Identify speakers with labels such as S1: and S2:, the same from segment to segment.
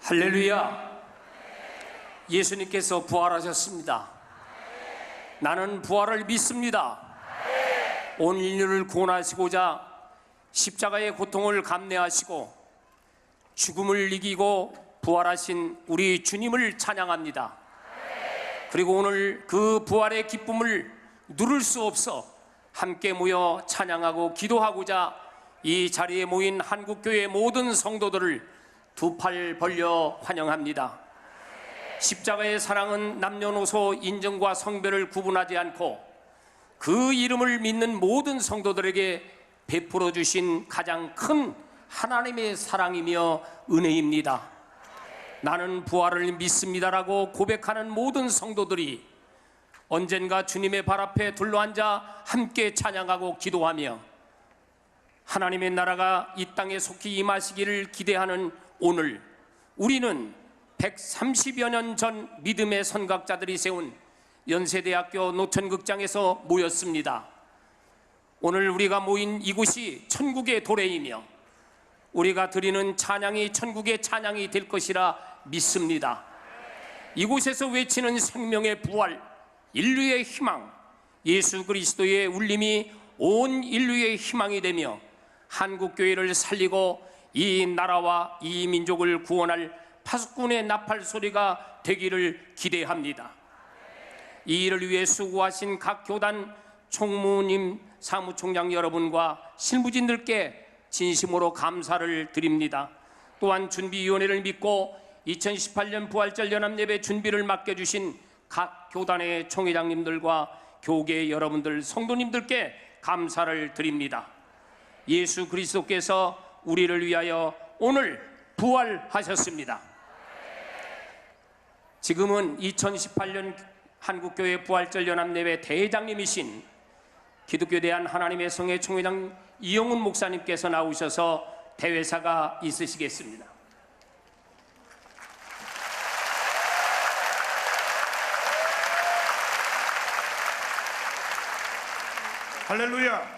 S1: 할렐루야. 예수님께서 부활하셨습니다. 나는 부활을 믿습니다. 온 인류를 구원하시고자 십자가의 고통을 감내하시고 죽음을 이기고 부활하신 우리 주님을 찬양합니다. 그리고 오늘 그 부활의 기쁨을 누릴 수 없어 함께 모여 찬양하고 기도하고자 이 자리에 모인 한국교회 모든 성도들을 두 팔 벌려 환영합니다. 십자가의 사랑은 남녀노소 인종과 성별을 구분하지 않고 그 이름을 믿는 모든 성도들에게 베풀어 주신 가장 큰 하나님의 사랑이며 은혜입니다. 나는 부활을 믿습니다라고 고백하는 모든 성도들이 언젠가 주님의 발 앞에 둘러앉아 함께 찬양하고 기도하며 하나님의 나라가 이 땅에 속히 임하시기를 기대하는 오늘, 우리는 130여 년 전 믿음의 선각자들이 세운 연세대학교 노천극장에서 모였습니다. 오늘 우리가 모인 이곳이 천국의 도래이며 우리가 드리는 찬양이 천국의 찬양이 될 것이라 믿습니다. 이곳에서 외치는 생명의 부활, 인류의 희망, 예수 그리스도의 울림이 온 인류의 희망이 되며 한국교회를 살리고 이 나라와 이 민족을 구원할 파수꾼의 나팔 소리가 되기를 기대합니다. 이 일을 위해 수고하신 각 교단 총무님, 사무총장 여러분과 실무진들께 진심으로 감사를 드립니다. 또한 준비위원회를 믿고 2018년 부활절 연합예배 준비를 맡겨주신 각 교단의 총회장님들과 교계 여러분들, 성도님들께 감사를 드립니다. 예수 그리스도께서 우리를 위하여 오늘 부활하셨습니다. 지금은 2018년 한국교회 부활절 연합예배 대회장님이신 기독교 대한 하나님의 성회 총회장 이영훈 목사님께서 나오셔서 대회사가 있으시겠습니다.
S2: 할렐루야.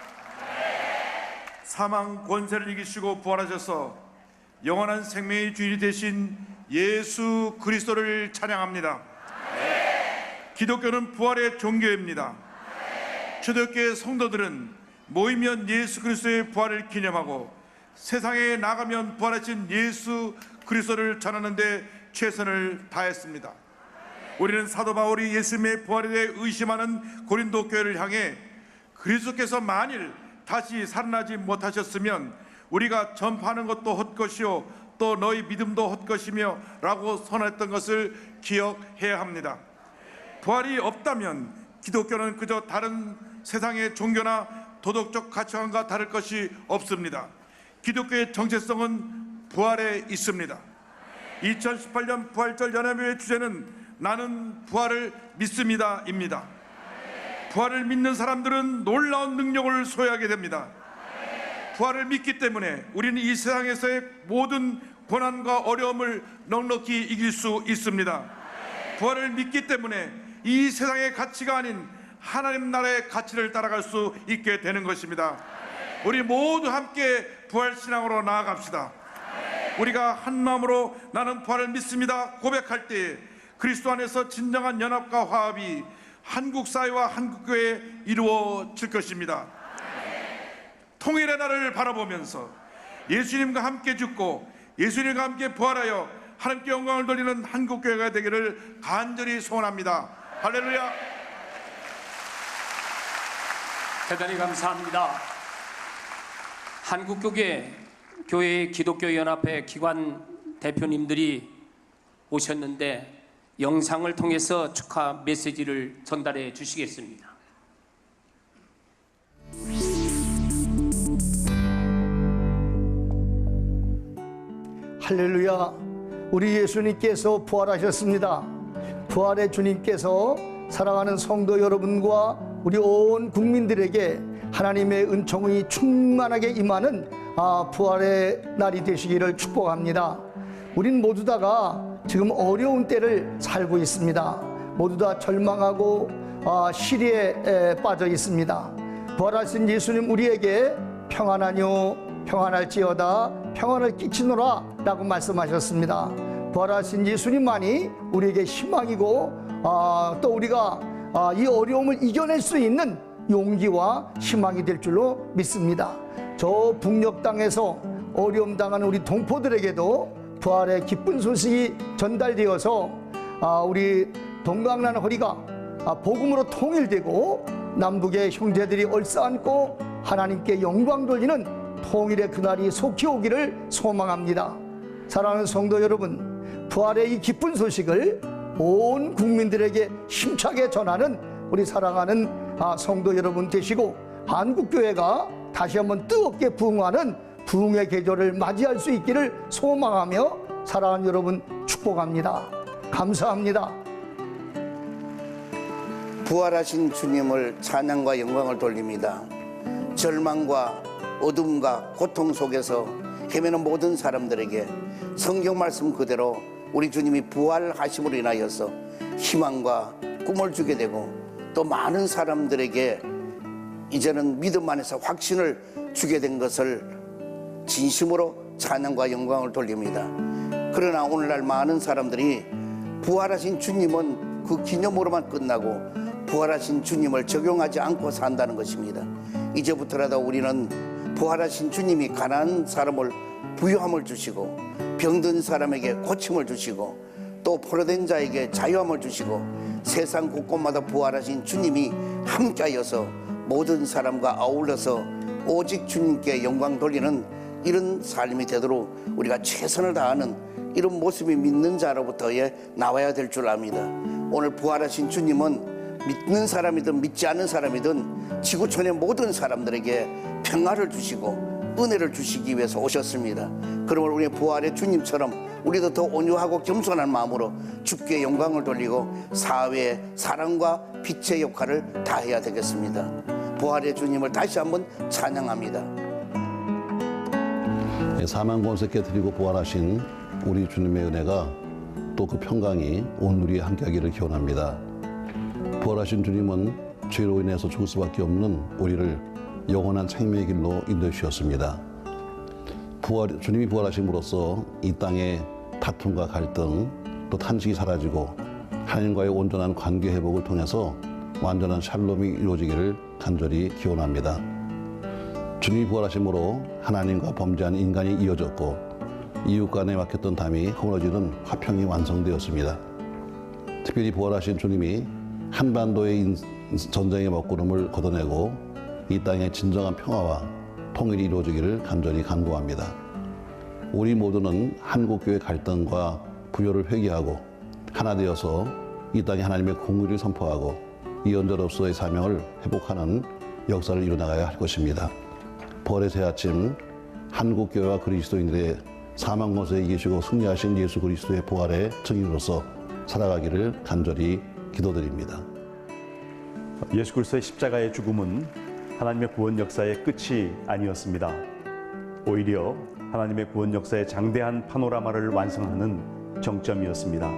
S2: 사망 권세를 이기시고 부활하셔서 영원한 생명의 주인이 되신 예수 그리스도를 찬양합니다. 기독교는 부활의 종교입니다. 초대교회 성도들은 모이면 예수 그리스도의 부활을 기념하고 세상에 나가면 부활하신 예수 그리스도를 전하는 데 최선을 다했습니다. 우리는 사도 바울이 예수님의 부활에 대해 의심하는 고린도 교회를 향해 그리스도께서 만일 다시 살아나지 못하셨으면 우리가 전파하는 것도 헛것이요 또 너희 믿음도 헛것이며 라고 선언했던 것을 기억해야 합니다. 부활이 없다면 기독교는 그저 다른 세상의 종교나 도덕적 가치관과 다를 것이 없습니다. 기독교의 정체성은 부활에 있습니다. 2018년 부활절 연합회의 주제는 나는 부활을 믿습니다입니다. 부활을 믿는 사람들은 놀라운 능력을 소유하게 됩니다. 부활을 믿기 때문에 우리는 이 세상에서의 모든 고난과 어려움을 넉넉히 이길 수 있습니다. 부활을 믿기 때문에 이 세상의 가치가 아닌 하나님 나라의 가치를 따라갈 수 있게 되는 것입니다. 우리 모두 함께 부활신앙으로 나아갑시다. 우리가 한 마음으로 나는 부활을 믿습니다 고백할 때 그리스도 안에서 진정한 연합과 화합이 한국 사회와 한국교회에 이루어질 것입니다. 통일의 날을 바라보면서 예수님과 함께 죽고 예수님과 함께 부활하여 하나님께 영광을 돌리는 한국교회가 되기를 간절히 소원합니다. 할렐루야.
S1: 대단히 감사합니다. 한국교회 기독교연합회 기관 대표님들이 오셨는데 영상을 통해서 축하 메시지를 전달해 주시겠습니다.
S3: 할렐루야. 우리 예수님께서 부활하셨습니다. 부활의 주님께서 사랑하는 성도 여러분과 우리 온 국민들에게 하나님의 은총이 충만하게 임하는 부활의 날이 되시기를 축복합니다. 우린 모두 다가 지금 어려운 때를 살고 있습니다. 모두 다 절망하고 시리에 빠져 있습니다. 부활하신 예수님 우리에게 평안하뇨 평안할지어다 평안을 끼치노라 라고 말씀하셨습니다. 부활하신 예수님만이 우리에게 희망이고 또 우리가 이 어려움을 이겨낼 수 있는 용기와 희망이 될 줄로 믿습니다. 저 북녘 땅에서 어려움 당하는 우리 동포들에게도 부활의 기쁜 소식이 전달되어서 우리 동강난 허리가 복음으로 통일되고 남북의 형제들이 얼싸안고 하나님께 영광 돌리는 통일의 그날이 속히 오기를 소망합니다. 사랑하는 성도 여러분, 부활의 이 기쁜 소식을 온 국민들에게 힘차게 전하는 우리 사랑하는 성도 여러분 되시고, 한국교회가 다시 한번 뜨겁게 부흥하는 부흥의 계절을 맞이할 수 있기를 소망하며 사랑하는 여러분 축복합니다. 감사합니다.
S4: 부활하신 주님을 찬양과 영광을 돌립니다. 절망과 어둠과 고통 속에서 헤매는 모든 사람들에게 성경 말씀 그대로 우리 주님이 부활하심으로 인하여서 희망과 꿈을 주게 되고, 또 많은 사람들에게 이제는 믿음 안에서 확신을 주게 된 것을 진심으로 찬양과 영광을 돌립니다. 그러나 오늘날 많은 사람들이 부활하신 주님은 그 기념으로만 끝나고 부활하신 주님을 적용하지 않고 산다는 것입니다. 이제부터라도 우리는 부활하신 주님이 가난한 사람을 부유함을 주시고, 병든 사람에게 고침을 주시고, 또 포로된 자에게 자유함을 주시고, 세상 곳곳마다 부활하신 주님이 함께하여서 모든 사람과 아울러서 오직 주님께 영광 돌리는 이런 삶이 되도록 우리가 최선을 다하는 이런 모습이 믿는 자로부터의 나와야 될 줄 압니다. 오늘 부활하신 주님은 믿는 사람이든 믿지 않는 사람이든 지구촌의 모든 사람들에게 평화를 주시고 은혜를 주시기 위해서 오셨습니다. 그러므로 우리 부활의 주님처럼 우리도 더 온유하고 겸손한 마음으로 주께 영광을 돌리고 사회의 사랑과 빛의 역할을 다해야 되겠습니다. 부활의 주님을 다시 한번 찬양합니다.
S5: 사망 권세 깨뜨리고 부활하신 우리 주님의 은혜가 또 그 평강이 온 우리에 함께하기를 기원합니다. 부활하신 주님은 죄로 인해서 죽을 수밖에 없는 우리를 영원한 생명의 길로 인도해 주셨습니다. 주님이 부활하심으로써 이 땅의 다툼과 갈등, 또 탄식이 사라지고 하나님과의 온전한 관계 회복을 통해서 완전한 샬롬이 이루어지기를 간절히 기원합니다. 주님이 부활하심으로 하나님과 범죄한 인간이 이어졌고, 이웃 간에 막혔던 담이 허물어지는 화평이 완성되었습니다. 특별히 부활하신 주님이 한반도의 전쟁의 먹구름을 걷어내고 이 땅의 진정한 평화와 통일이 이루어지기를 간절히 간구합니다. 우리 모두는 한국교회 갈등과 부요를 회개하고 하나 되어서 이 땅에 하나님의 공의를 선포하고 이언자로서의 사명을 회복하는 역사를 이뤄나가야 할 것입니다. 부활의 새 아침, 한국교회와 그리스도인들의 사망 권세에 이기시고 승리하신 예수 그리스도의 부활의 증인으로서 살아가기를 간절히 기도드립니다.
S6: 예수 그리스도의 십자가의 죽음은 하나님의 구원 역사의 끝이 아니었습니다. 오히려 하나님의 구원 역사의 장대한 파노라마를 완성하는 정점이었습니다.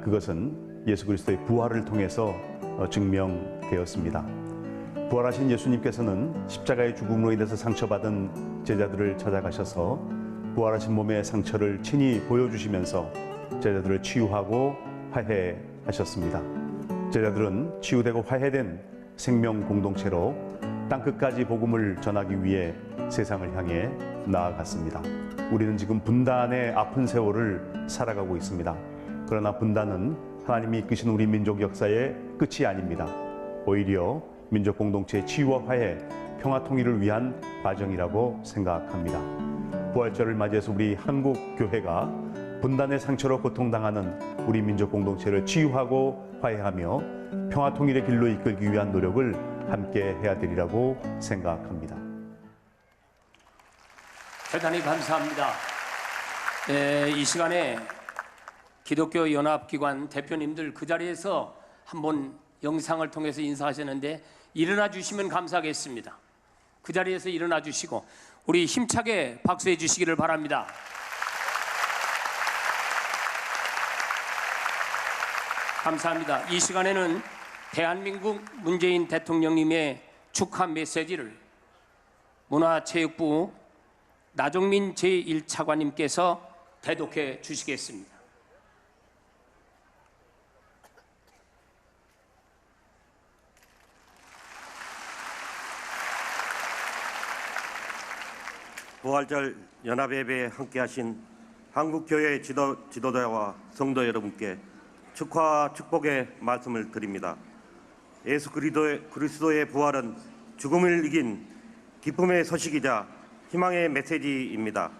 S6: 그것은 예수 그리스도의 부활을 통해서 증명되었습니다. 부활하신 예수님께서는 십자가의 죽음으로 인해서 상처받은 제자들을 찾아가셔서 부활하신 몸의 상처를 친히 보여주시면서 제자들을 치유하고 화해하셨습니다. 제자들은 치유되고 화해된 생명 공동체로 땅끝까지 복음을 전하기 위해 세상을 향해 나아갔습니다. 우리는 지금 분단의 아픈 세월을 살아가고 있습니다. 그러나 분단은 하나님이 이끄신 우리 민족 역사의 끝이 아닙니다. 오히려 민족 공동체의 치유와 화해, 평화 통일을 위한 과정이라고 생각합니다. 부활절을 맞이해서 우리 한국 교회가 분단의 상처로 고통당하는 우리 민족 공동체를 치유하고 화해하며 평화 통일의 길로 이끌기 위한 노력을 함께 해야 되리라고 생각합니다.
S1: 대단히 감사합니다. 이 시간에 기독교 연합기관 대표님들 그 자리에서 한번 영상을 통해서 인사하셨는데 일어나 주시면 감사하겠습니다. 그 자리에서 일어나 주시고 우리 힘차게 박수해 주시기를 바랍니다. 감사합니다. 이 시간에는 대한민국 문재인 대통령님의 축하 메시지를 문화체육부 나종민 제1차관님께서 대독해 주시겠습니다.
S7: 부활절 연합예배에 함께하신 한국교회 지도자와 성도 여러분께 축하와 축복의 말씀을 드립니다. 예수 그리스도의 부활은 죽음을 이긴 기쁨의 소식이자 희망의 메시지입니다.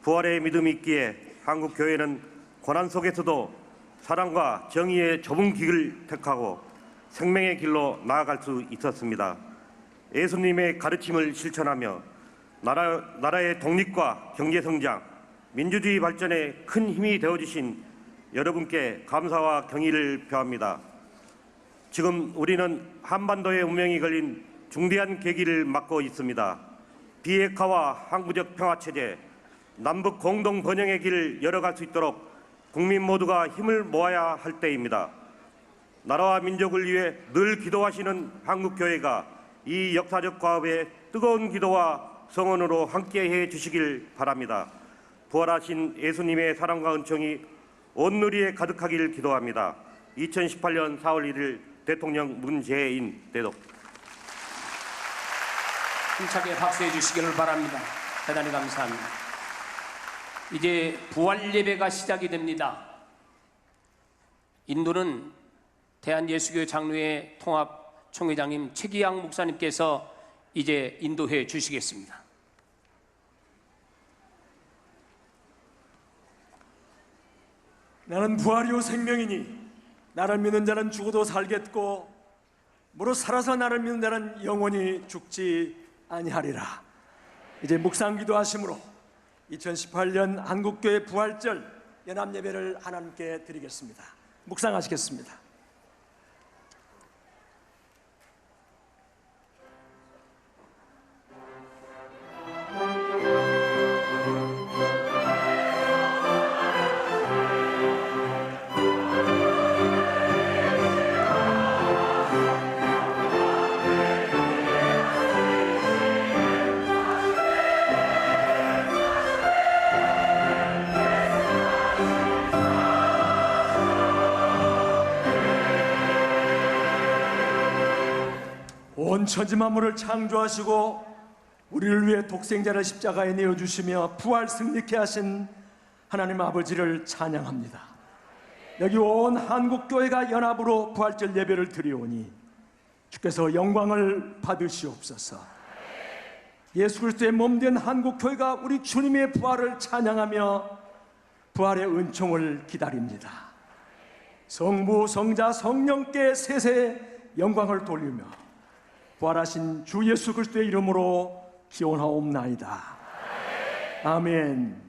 S7: 부활의 믿음이 있기에 한국교회는 고난 속에서도 사랑과 정의의 좁은 길을 택하고 생명의 길로 나아갈 수 있었습니다. 예수님의 가르침을 실천하며 나라의 독립과 경제성장, 민주주의 발전에 큰 힘이 되어주신 여러분께 감사와 경의를 표합니다. 지금 우리는 한반도의 운명이 걸린 중대한 계기를 맞고 있습니다. 비핵화와 항구적 평화체제, 남북 공동 번영의 길을 열어갈 수 있도록 국민 모두가 힘을 모아야 할 때입니다. 나라와 민족을 위해 늘 기도하시는 한국교회가 이 역사적 과업에 뜨거운 기도와 성원으로 함께해 주시길 바랍니다. 부활하신 예수님의 사랑과 은총이 온 누리에 가득하길 기도합니다. 2018년 4월 1일 대통령 문재인 대독.
S1: 힘차게 박수해 주시기를 바랍니다. 대단히 감사합니다. 이제 부활 예배가 시작이 됩니다. 인도는 대한예수교 장로회 통합 총회장님 최기양 목사님께서 이제 인도해 주시겠습니다.
S8: 나는 부활이요 생명이니 나를 믿는 자는 죽어도 살겠고 무릇 살아서 나를 믿는 자는 영원히 죽지 아니하리라. 이제 묵상기도 하심으로 2018년 한국교회 부활절 연합예배를 하나님께 드리겠습니다. 묵상하시겠습니다. 온 천지 만물을 창조하시고 우리를 위해 독생자를 십자가에 내어주시며 부활 승리케 하신 하나님 아버지를 찬양합니다. 여기 온 한국교회가 연합으로 부활절 예배를 드리오니 주께서 영광을 받으시옵소서. 예수 그리스도의 몸된 한국교회가 우리 주님의 부활을 찬양하며 부활의 은총을 기다립니다. 성부, 성자, 성령께 세세 영광을 돌리며 부활하신 주 예수 그리스도의 이름으로 기원하옵나이다. 아멘.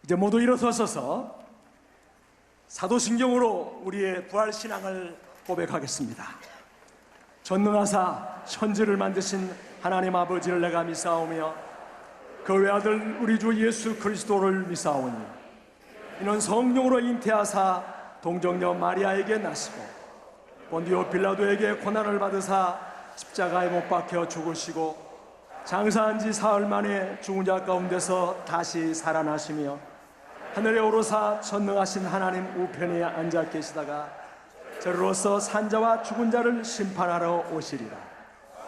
S8: 이제 모두 일어서셔서 사도신경으로 우리의 부활 신앙을 고백하겠습니다. 전능하사 천지를 만드신 하나님 아버지를 내가 믿사오며 그 외아들 우리 주 예수 그리스도를 믿사오니 이는 성령으로 잉태하사 동정녀 마리아에게 나시고 본디오 빌라도에게 고난을 받으사 십자가에 못 박혀 죽으시고 장사한 지 사흘 만에 죽은 자 가운데서 다시 살아나시며 하늘에 오르사 전능하신 하나님 우편에 앉아 계시다가 저리로서 산자와 죽은 자를 심판하러 오시리라.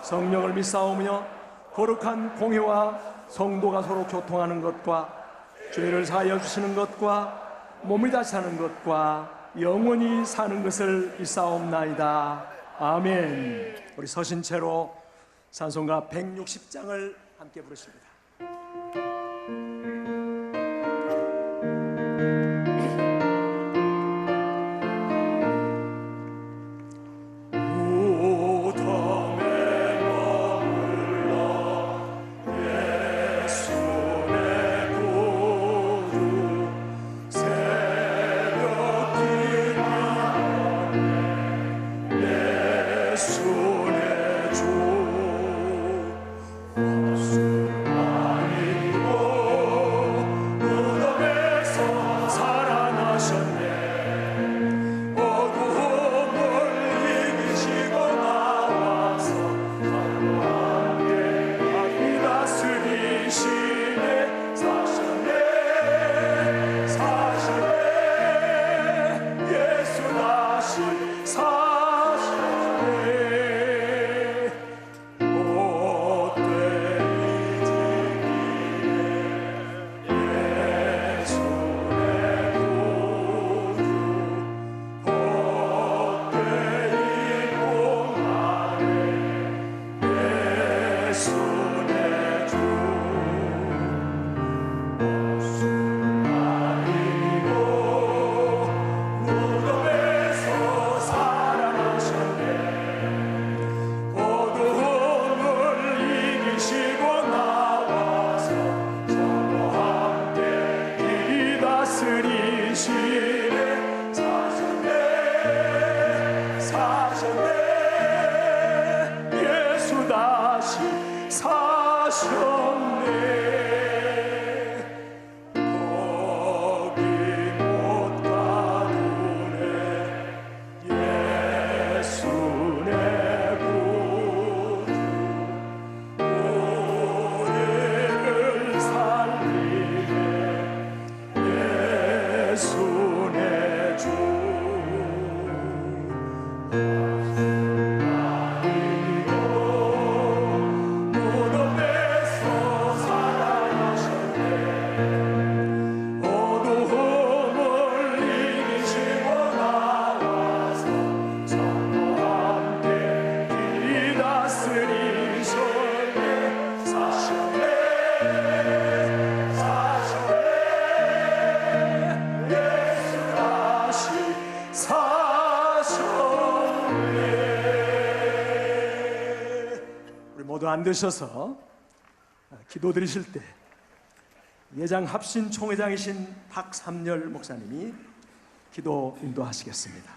S8: 성령을 믿사오며 거룩한 공회와 성도가 서로 교통하는 것과 죄를 사하여 주시는 것과 몸이 다시 사는 것과 영원히 사는 것을 믿사옵나이다. 아멘. 우리 서신 채로 찬송가 160장을 함께 부르십니다.
S9: 손에 줘
S8: 거기 못 가두네 예수 내 구주 우리를 살리네 예수 내 주 무덤에서 살아나셨네 어두움을 이기시고 나와서 저와 함께 길이 다스리셨네 사셨네 예수 다시 사셨네. 우리 모두 앉으셔서 기도 드리실 때 예장 합신 총회장이신 박삼열 목사님이 기도 인도하시겠습니다.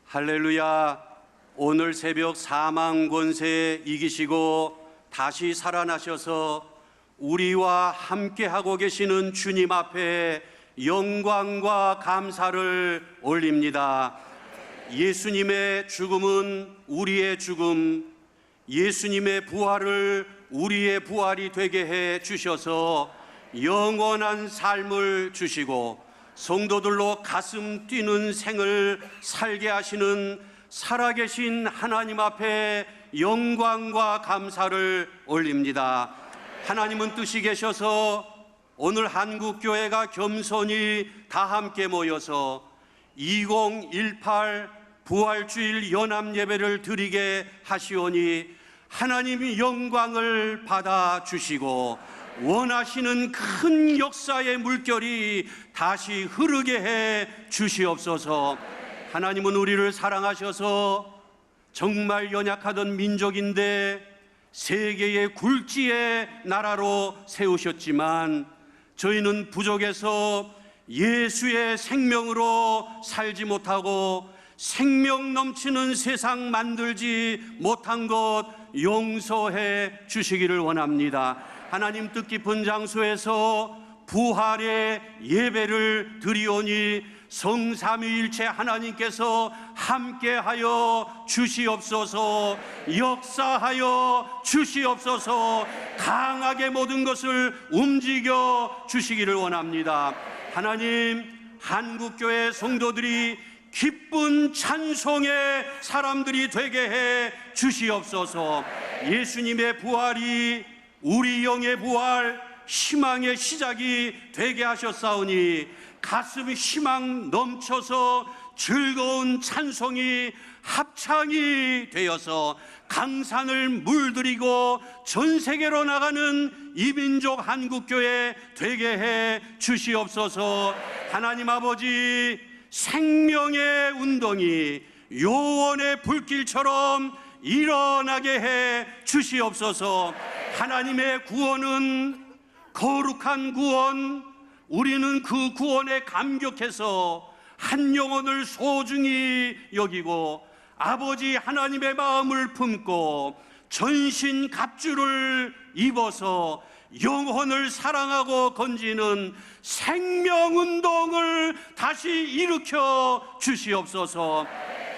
S9: 할렐루야. 오늘 새벽 사망 권세 이기시고 다시 살아나셔서 우리와 함께하고 계시는 주님 앞에 영광과 감사를 올립니다. 예수님의 죽음은 우리의 죽음, 예수님의 부활을 우리의 부활이 되게 해 주셔서 영원한 삶을 주시고 성도들로 가슴 뛰는 생을 살게 하시는 살아계신 하나님 앞에 영광과 감사를 올립니다. 하나님은 뜻이 계셔서 오늘 한국교회가 겸손히 다 함께 모여서 2018 부활주일 연합예배를 드리게 하시오니 하나님이 영광을 받아주시고 원하시는 큰 역사의 물결이 다시 흐르게 해 주시옵소서. 하나님은 우리를 사랑하셔서 정말 연약하던 민족인데 세계의 굴지의 나라로 세우셨지만 저희는 부족해서 예수의 생명으로 살지 못하고 생명 넘치는 세상 만들지 못한 것 용서해 주시기를 원합니다. 하나님 뜻깊은 장소에서 부활의 예배를 드리오니 성삼위일체 하나님께서 함께하여 주시옵소서. 역사하여 주시옵소서. 강하게 모든 것을 움직여 주시기를 원합니다. 하나님, 한국교회 성도들이 기쁜 찬송의 사람들이 되게 해 주시옵소서. 예수님의 부활이 우리 영의 부활, 희망의 시작이 되게 하셨사오니 가슴이 희망 넘쳐서 즐거운 찬송이 합창이 되어서 강산을 물들이고 전 세계로 나가는 이민족 한국교회 되게 해 주시옵소서. 하나님 아버지, 생명의 운동이 요원의 불길처럼 일어나게 해 주시옵소서. 하나님의 구원은 거룩한 구원, 우리는 그 구원에 감격해서 한 영혼을 소중히 여기고 아버지 하나님의 마음을 품고 전신 갑주를 입어서 영혼을 사랑하고 건지는 생명운동을 다시 일으켜 주시옵소서.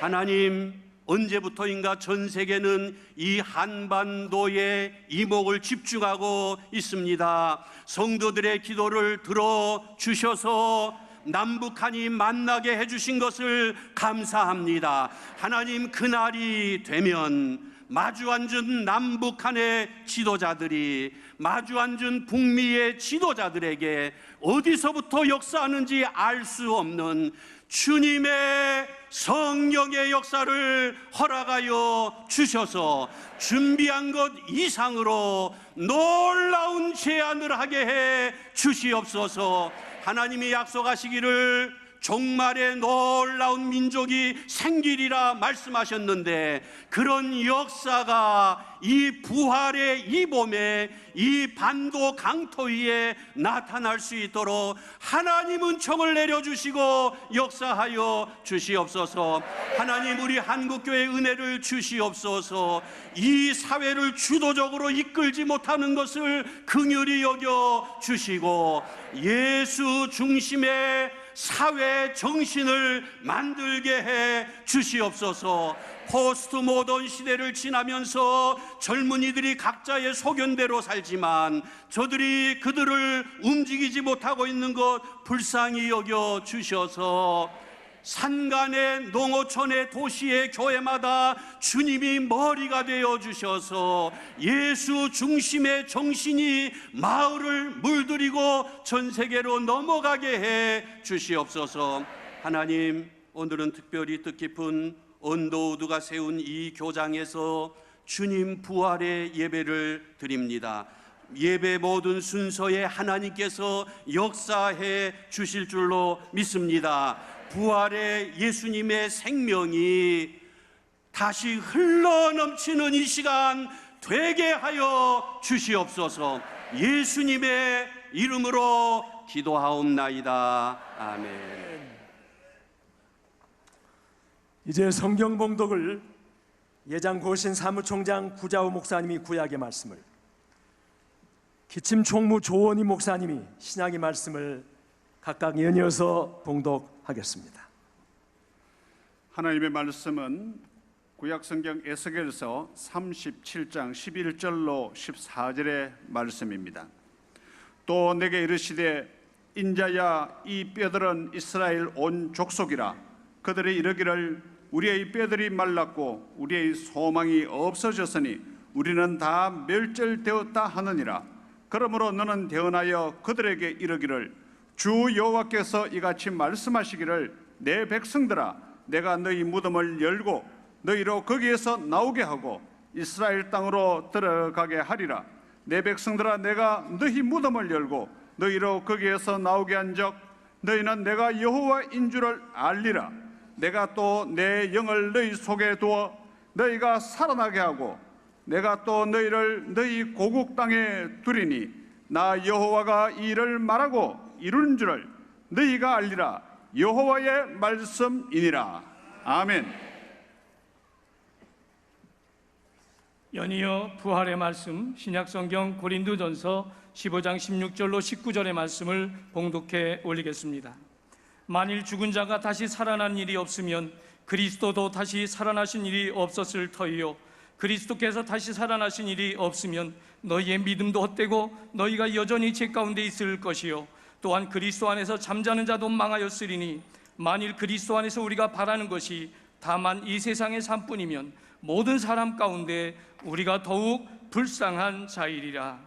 S9: 하나님, 언제부터인가 전 세계는 이 한반도에 이목을 집중하고 있습니다. 성도들의 기도를 들어주셔서 남북한이 만나게 해주신 것을 감사합니다. 하나님, 그날이 되면 마주 앉은 남북한의 지도자들이 마주 앉은 북미의 지도자들에게 어디서부터 역사하는지 알 수 없는 주님의 성령의 역사를 허락하여 주셔서 준비한 것 이상으로 놀라운 제안을 하게 해 주시옵소서. 하나님이 약속하시기를 종말의 놀라운 민족이 생기리라 말씀하셨는데, 그런 역사가 이 부활의 이 봄에 이 반도 강토 위에 나타날 수 있도록 하나님 은총을 내려주시고 역사하여 주시옵소서. 하나님, 우리 한국교회 은혜를 주시옵소서. 이 사회를 주도적으로 이끌지 못하는 것을 긍휼히 여겨 주시고 예수 중심의 사회 정신을 만들게 해 주시옵소서. 포스트 모던 시대를 지나면서 젊은이들이 각자의 소견대로 살지만 저들이 그들을 움직이지 못하고 있는 것 불쌍히 여겨 주셔서 산간의 농어촌의 도시의 교회마다 주님이 머리가 되어 주셔서 예수 중심의 정신이 마을을 물들이고 전 세계로 넘어가게 해 주시옵소서. 하나님, 오늘은 특별히 뜻깊은 언더우드가 세운 이 교장에서 주님 부활의 예배를 드립니다. 예배 모든 순서에 하나님께서 역사해 주실 줄로 믿습니다. 부활의 예수님의 생명이 다시 흘러넘치는 이 시간 되게 하여 주시옵소서. 예수님의 이름으로 기도하옵나이다. 아멘.
S8: 이제 성경 봉독을 예장고신 사무총장 구자우 목사님이 구약의 말씀을, 기침 총무 조원희 목사님이 신약의 말씀을 각각 연이어서 봉독하겠습니다.
S10: 하나님의 말씀은 구약성경 에스겔서 37장 11절로 14절의 말씀입니다. 또 내게 이르시되 인자야, 이 뼈들은 이스라엘 온 족속이라. 그들이 이르기를 우리의 뼈들이 말랐고 우리의 소망이 없어졌으니 우리는 다 멸절되었다 하느니라. 그러므로 너는 대언하여 그들에게 이르기를 주 여호와께서 이같이 말씀하시기를 내 백성들아, 내가 너희 무덤을 열고 너희로 거기에서 나오게 하고 이스라엘 땅으로 들어가게 하리라. 내 백성들아, 내가 너희 무덤을 열고 너희로 거기에서 나오게 한적 너희는 내가 여호와인 줄을 알리라. 내가 또 내 영을 너희 속에 두어 너희가 살아나게 하고 내가 또 너희를 너희 고국 땅에 두리니 나 여호와가 이 일을 말하고 이루는 줄을 너희가 알리라. 여호와의 말씀이니라. 아멘.
S11: 연이어 부활의 말씀, 신약성경 고린도전서 15장 16절로 19절의 말씀을 봉독해 올리겠습니다. 만일 죽은 자가 다시 살아난 일이 없으면 그리스도도 다시 살아나신 일이 없었을 터이요, 그리스도께서 다시 살아나신 일이 없으면 너희의 믿음도 헛되고 너희가 여전히 죄 가운데 있을 것이요, 또한 그리스도 안에서 잠자는 자도 망하였으리니 만일 그리스도 안에서 우리가 바라는 것이 다만 이 세상의 삶뿐이면 모든 사람 가운데 우리가 더욱 불쌍한 자이리라.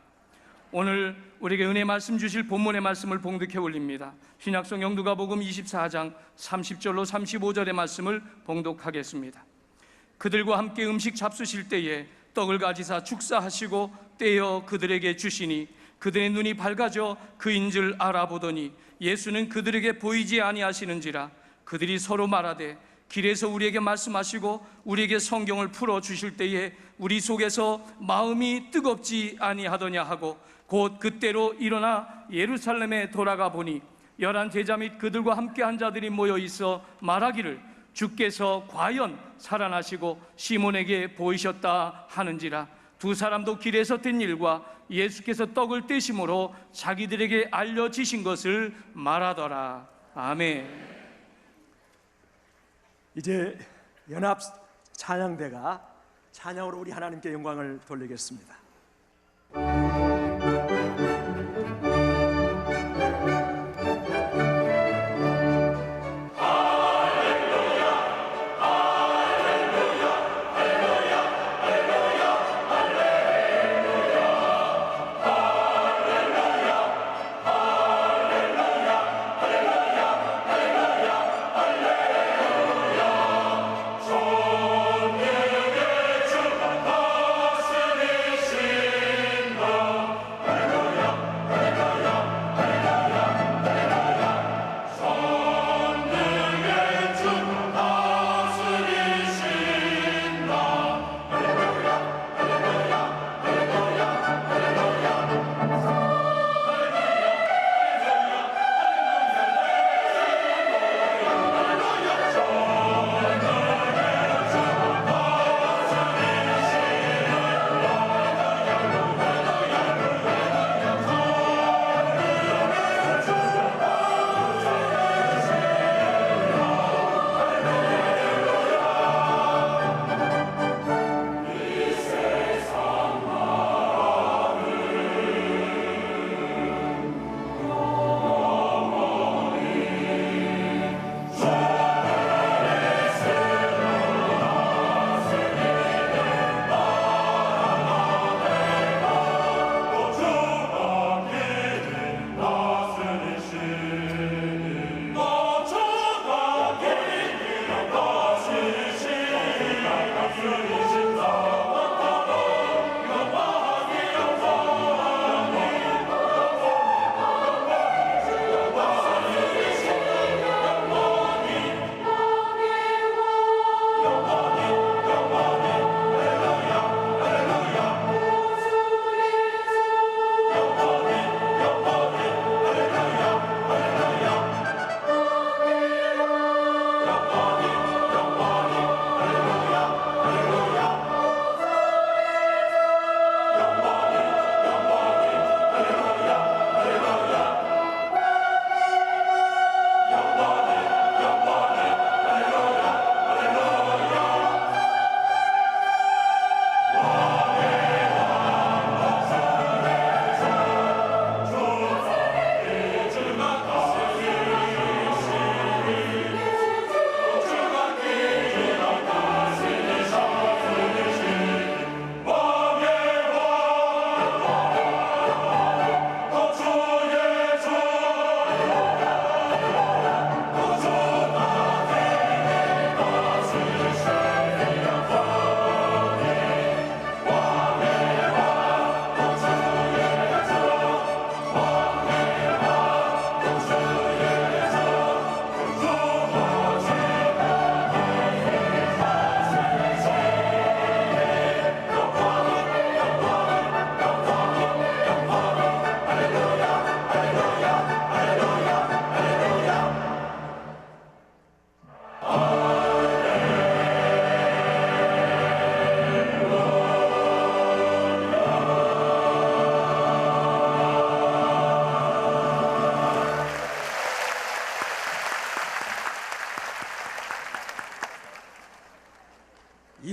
S11: 오늘 우리에게 은혜 말씀 주실 본문의 말씀을 봉독해 올립니다. 신약성경 누가복음 24장 30절로 35절의 말씀을 봉독하겠습니다. 그들과 함께 음식 잡수실 때에 떡을 가지사 축사하시고 떼어 그들에게 주시니 그들의 눈이 밝아져 그인 줄 알아보더니 예수는 그들에게 보이지 아니하시는지라. 그들이 서로 말하되 길에서 우리에게 말씀하시고 우리에게 성경을 풀어 주실 때에 우리 속에서 마음이 뜨겁지 아니하더냐 하고 곧 그때로 일어나 예루살렘에 돌아가 보니 11 제자 및 그들과 함께 한 자들이 모여 있어 말하기를 주께서 과연 살아나시고 시몬에게 보이셨다 하는지라. 두 사람도 길에서 된 일과 예수께서 떡을 떼심으로 자기들에게 알려지신 것을 말하더라. 아멘.
S8: 이제 연합 찬양대가 찬양으로 우리 하나님께 영광을 돌리겠습니다.
S12: 주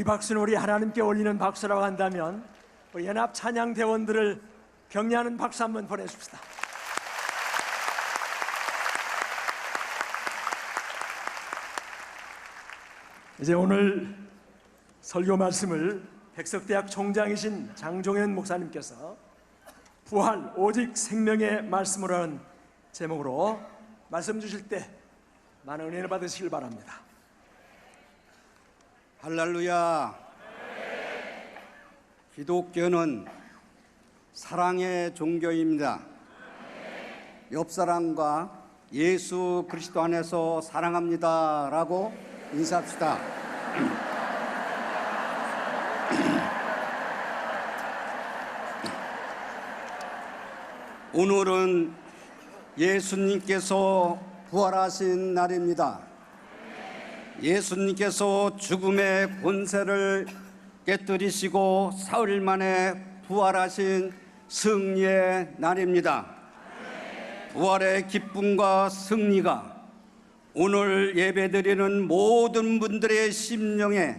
S8: 이 박수는 우리 하나님께 올리는 박수라고 한다면 우리 연합 찬양 대원들을 격려하는 박수 한번 보내줍시다. 이제 오늘 설교 말씀을 백석대학 총장이신 장종현 목사님께서 부활 오직 생명의 말씀으로 하는 제목으로 말씀 주실 때 많은 은혜를 받으시길 바랍니다.
S12: 할렐루야. 기독교는 사랑의 종교입니다. 옆 사람과 예수 그리스도 안에서 사랑합니다라고 인사합시다. 오늘은 예수님께서 부활하신 날입니다. 예수님께서 죽음의 권세를 깨뜨리시고 사흘 만에 부활하신 승리의 날입니다. 부활의 기쁨과 승리가 오늘 예배드리는 모든 분들의 심령에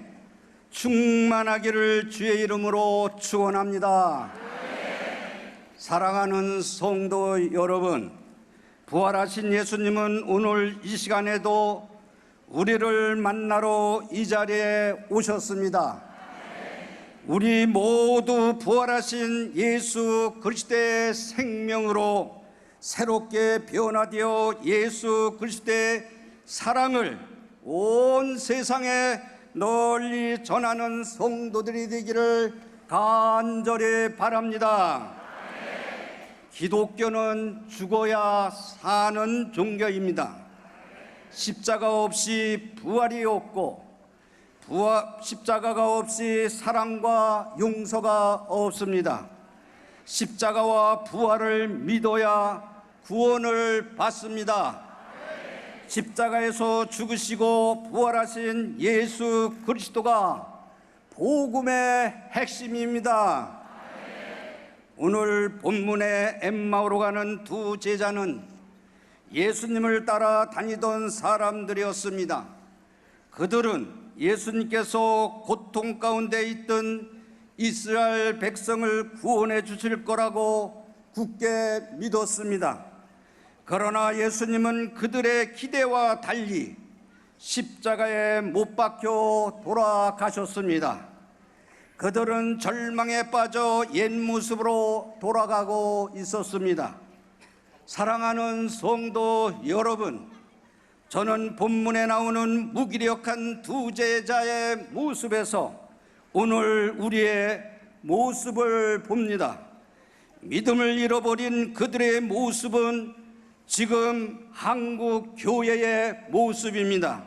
S12: 충만하기를 주의 이름으로 축원합니다. 사랑하는 성도 여러분, 부활하신 예수님은 오늘 이 시간에도 우리를 만나러 이 자리에 오셨습니다. 우리 모두 부활하신 예수 그리스도의 생명으로 새롭게 변화되어 예수 그리스도의 사랑을 온 세상에 널리 전하는 성도들이 되기를 간절히 바랍니다. 기독교는 죽어야 사는 종교입니다. 십자가 없이 부활이 없고 십자가가 없이 사랑과 용서가 없습니다. 십자가와 부활을 믿어야 구원을 받습니다. 십자가에서 죽으시고 부활하신 예수 그리스도가 복음의 핵심입니다. 오늘 본문의 엠마오로 가는 두 제자는 예수님을 따라 다니던 사람들이었습니다. 그들은 예수님께서 고통 가운데 있던 이스라엘 백성을 구원해 주실 거라고 굳게 믿었습니다. 그러나 예수님은 그들의 기대와 달리 십자가에 못 박혀 돌아가셨습니다. 그들은 절망에 빠져 옛 모습으로 돌아가고 있었습니다. 사랑하는 성도 여러분, 저는 본문에 나오는 무기력한 두 제자의 모습에서 오늘 우리의 모습을 봅니다. 믿음을 잃어버린 그들의 모습은 지금 한국 교회의 모습입니다.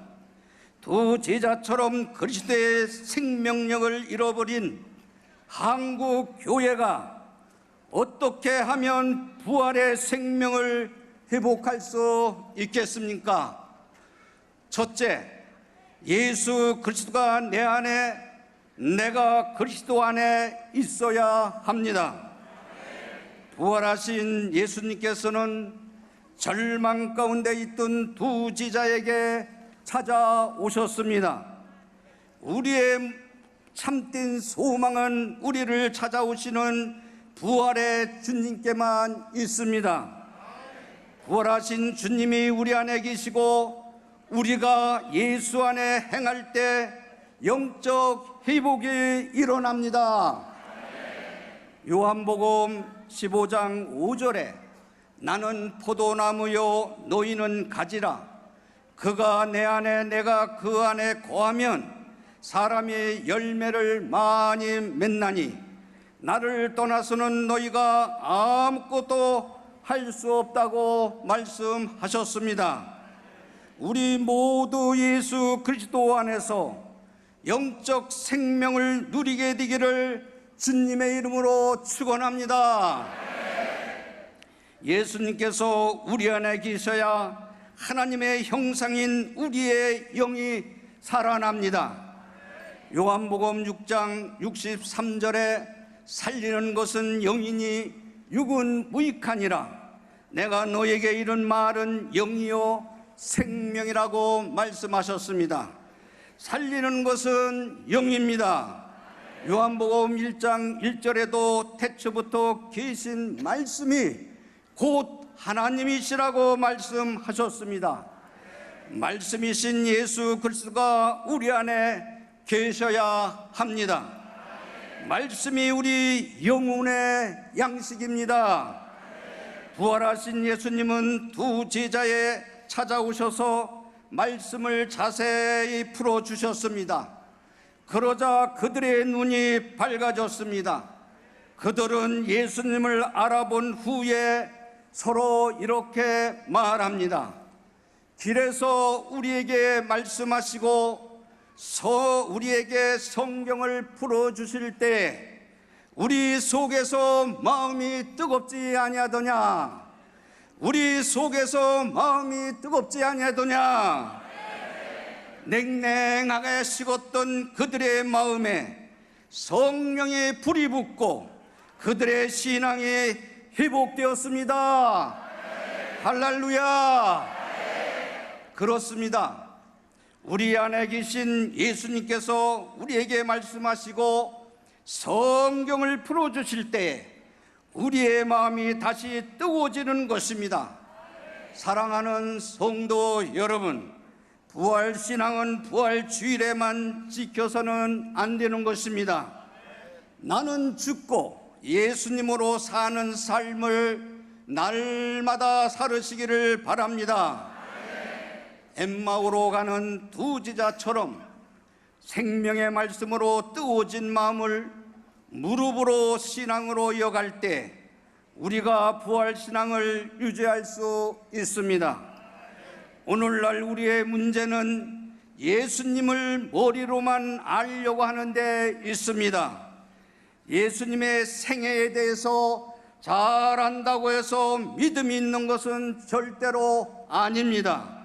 S12: 두 제자처럼 그리스도의 생명력을 잃어버린 한국 교회가 어떻게 하면 부활의 생명을 회복할 수 있겠습니까? 첫째, 예수 그리스도가 내 안에, 내가 그리스도 안에 있어야 합니다. 부활하신 예수님께서는 절망 가운데 있던 두 제자에게 찾아오셨습니다. 우리의 참된 소망은 우리를 찾아오시는 부활의 주님께만 있습니다. 부활하신 주님이 우리 안에 계시고 우리가 예수 안에 행할 때 영적 회복이 일어납니다. 요한복음 15장 5절에 나는 포도나무요 너희는 가지라. 그가 내 안에 내가 그 안에 거하면 사람이 열매를 많이 맺나니 나를 떠나서는 너희가 아무것도 할 수 없다고 말씀하셨습니다. 우리 모두 예수 그리스도 안에서 영적 생명을 누리게 되기를 주님의 이름으로 축원합니다. 예수님께서 우리 안에 계셔야 하나님의 형상인 우리의 영이 살아납니다. 요한복음 6장 63절에 살리는 것은 영이니 육은 무익하니라. 내가 너에게 이른 말은 영이요 생명이라고 말씀하셨습니다. 살리는 것은 영입니다. 요한복음 1장 1절에도 태초부터 계신 말씀이 곧 하나님이시라고 말씀하셨습니다. 말씀이신 예수 그리스도가 우리 안에 계셔야 합니다. 말씀이 우리 영혼의 양식입니다. 부활하신 예수님은 두 제자에 찾아오셔서 말씀을 자세히 풀어주셨습니다. 그러자 그들의 눈이 밝아졌습니다. 그들은 예수님을 알아본 후에 서로 이렇게 말합니다. 길에서 우리에게 말씀하시고 우리에게 성경을 풀어주실 때 우리 속에서 마음이 뜨겁지 아니하더냐? 우리 속에서 마음이 뜨겁지 아니하더냐? 냉랭하게 식었던 그들의 마음에 성령의 불이 붙고 그들의 신앙이 회복되었습니다. 할렐루야! 그렇습니다. 우리 안에 계신 예수님께서 우리에게 말씀하시고 성경을 풀어주실 때 우리의 마음이 다시 뜨거워지는 것입니다. 사랑하는 성도 여러분, 부활신앙은 부활주일에만 지켜서는 안 되는 것입니다. 나는 죽고 예수님으로 사는 삶을 날마다 살으시기를 바랍니다. 엠마오로 가는 두 제자처럼 생명의 말씀으로 뜨거워진 마음을 무릎으로 신앙으로 이어갈 때 우리가 부활신앙을 유지할 수 있습니다. 오늘날 우리의 문제는 예수님을 머리로만 알려고 하는 데 있습니다. 예수님의 생애에 대해서 잘 안다고 해서 믿음이 있는 것은 절대로 아닙니다.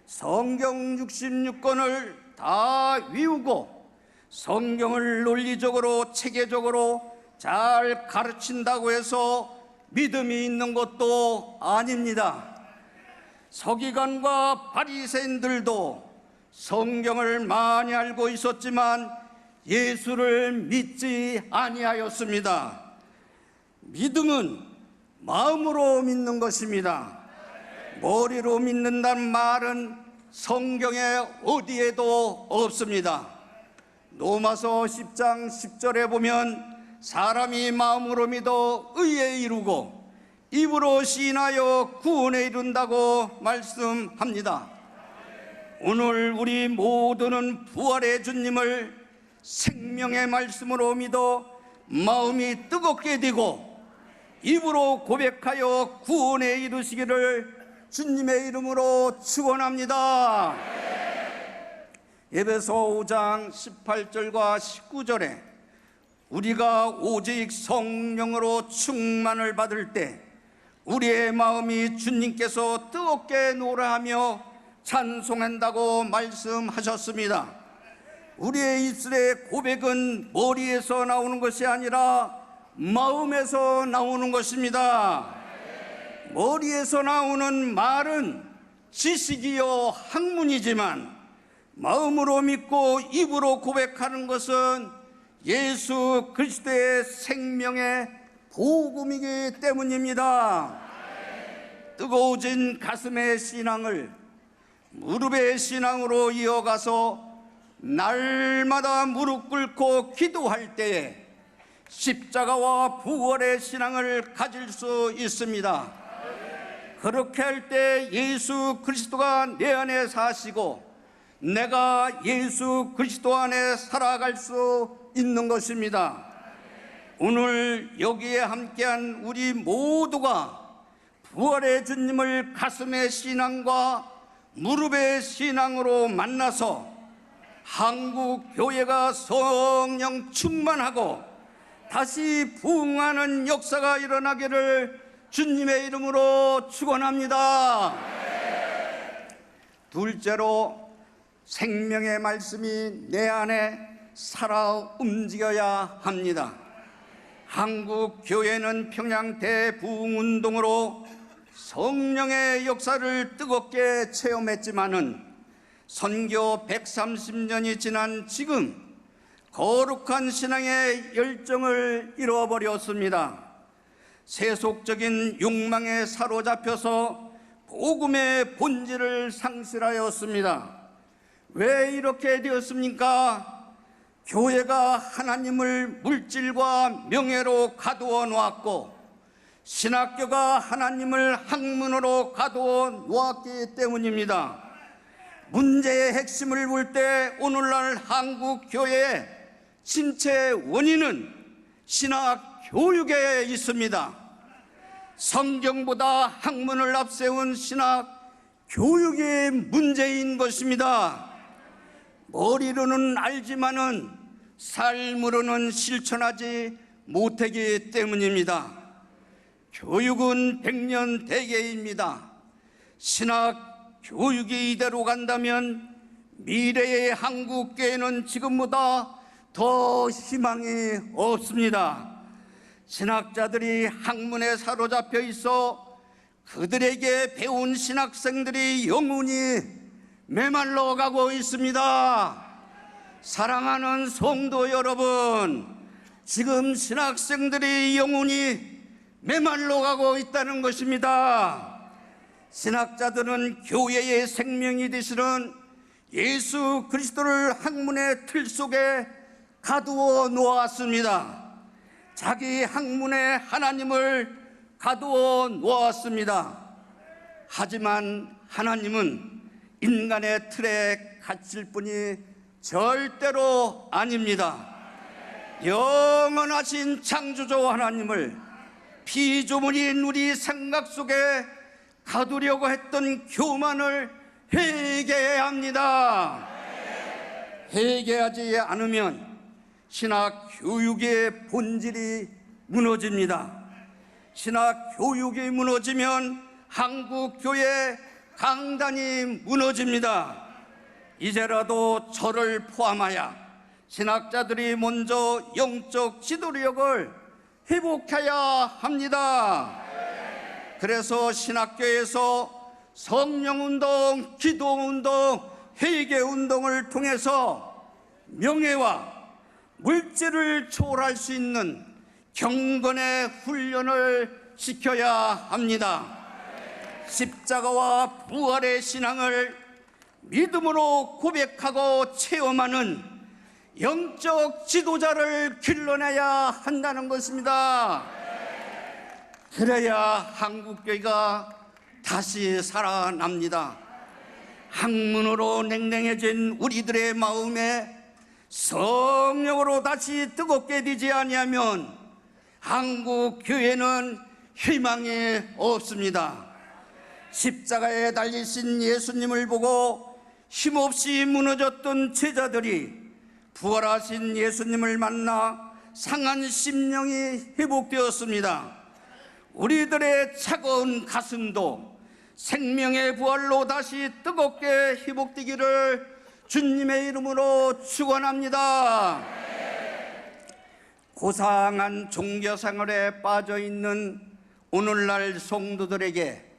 S12: 성경 66권을 다 외우고 성경을 논리적으로 체계적으로 잘 가르친다고 해서 믿음이 있는 것도 아닙니다. 서기관과 바리새인들도 성경을 많이 알고 있었지만 예수를 믿지 아니하였습니다. 믿음은 마음으로 믿는 것입니다. 머리로 믿는다는 말은 성경에 어디에도 없습니다. 로마서 10장 10절에 보면 사람이 마음으로 믿어 의에 이루고 입으로 시인하여 구원에 이룬다고 말씀합니다. 오늘 우리 모두는 부활의 주님을 생명의 말씀으로 믿어 마음이 뜨겁게 되고 입으로 고백하여 구원에 이루시기를 주님의 이름으로 축원합니다. 에베소 5장 18절과 19절에 우리가 오직 성령으로 충만을 받을 때 우리의 마음이 주님께서 뜨겁게 노래하며 찬송한다고 말씀하셨습니다. 우리의 입술의 고백은 머리에서 나오는 것이 아니라 마음에서 나오는 것입니다. 머리에서 나오는 말은 지식이요 학문이지만 마음으로 믿고 입으로 고백하는 것은 예수 그리스도의 생명의 복음이기 때문입니다. 뜨거워진 가슴의 신앙을 무릎의 신앙으로 이어가서 날마다 무릎 꿇고 기도할 때에 십자가와 부활의 신앙을 가질 수 있습니다. 그렇게 할 때 예수 그리스도가 내 안에 사시고 내가 예수 그리스도 안에 살아갈 수 있는 것입니다. 오늘 여기에 함께한 우리 모두가 부활의 주님을 가슴의 신앙과 무릎의 신앙으로 만나서 한국 교회가 성령 충만하고 다시 부흥하는 역사가 일어나기를 주님의 이름으로 축원합니다. 둘째로 생명의 말씀이 내 안에 살아 움직여야 합니다. 한국 교회는 평양 대부흥운동으로 성령의 역사를 뜨겁게 체험했지만은 선교 130년이 지난 지금 거룩한 신앙의 열정을 잃어버렸습니다. 세속적인 욕망에 사로잡혀서 복음의 본질을 상실하였습니다. 왜 이렇게 되었습니까? 교회가 하나님을 물질과 명예로 가두어 놓았고 신학교가 하나님을 학문으로 가두어 놓았기 때문입니다. 문제의 핵심을 볼 때 오늘날 한국 교회의 침체 원인은 신학 교육에 있습니다. 성경보다 학문을 앞세운 신학 교육이 문제인 것입니다. 머리로는 알지만은 삶으로는 실천하지 못하기 때문입니다. 교육은 백년대계입니다. 신학 교육이 이대로 간다면 미래의 한국교회는 지금보다 더 희망이 없습니다. 신학자들이 학문에 사로잡혀 있어 그들에게 배운 신학생들이 영혼이 메말라 가고 있습니다. 사랑하는 성도 여러분, 지금 신학생들이 영혼이 메말라 가고 있다는 것입니다. 신학자들은 교회의 생명이 되시는 예수 그리스도를 학문의 틀 속에 가두어 놓았습니다. 자기 학문에 하나님을 가두어 놓았습니다. 하지만 하나님은 인간의 틀에 갇힐 뿐이 절대로 아닙니다. 영원하신 창조주 하나님을 피조물인 우리 생각 속에 가두려고 했던 교만을 회개해야 합니다. 회개하지 않으면 신학 교육의 본질이 무너집니다. 신학 교육이 무너지면 한국 교회 강단이 무너집니다. 이제라도 저를 포함하여 신학자들이 먼저 영적 지도력을 회복해야 합니다. 그래서 신학교에서 성령운동, 기도운동, 회개운동을 통해서 명예와 물질을 초월할 수 있는 경건의 훈련을 시켜야 합니다. 십자가와 부활의 신앙을 믿음으로 고백하고 체험하는 영적 지도자를 길러내야 한다는 것입니다. 그래야 한국교회가 다시 살아납니다. 학문으로 냉랭해진 우리들의 마음에 성령으로 다시 뜨겁게 되지 아니하면 한국 교회는 희망이 없습니다. 십자가에 달리신 예수님을 보고 힘없이 무너졌던 제자들이 부활하신 예수님을 만나 상한 심령이 회복되었습니다. 우리들의 차가운 가슴도 생명의 부활로 다시 뜨겁게 회복되기를 주님의 이름으로 축원합니다. 고상한 종교생활에 빠져있는 오늘날 성도들에게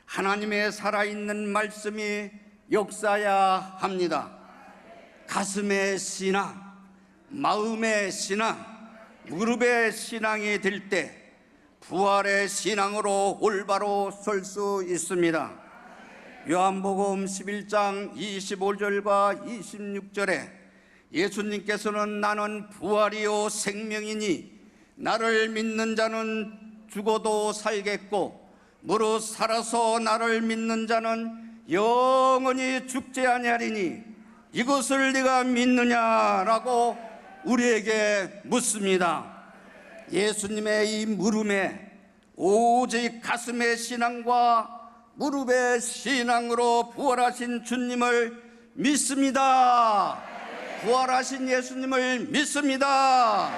S12: 하나님의 살아있는 말씀이 역사해야 합니다. 가슴의 신앙, 마음의 신앙, 무릎의 신앙이 될 때 부활의 신앙으로 올바로 설 수 있습니다. 요한복음 11장 25절과 26절에 예수님께서는 나는 부활이요 생명이니 나를 믿는 자는 죽어도 살겠고 무릇 살아서 나를 믿는 자는 영원히 죽지 아니하리니 이것을 네가 믿느냐라고 우리에게 묻습니다. 예수님의 이 물음에 오직 가슴의 신앙과 무릎의 신앙으로 부활하신 주님을 믿습니다. 부활하신 예수님을 믿습니다.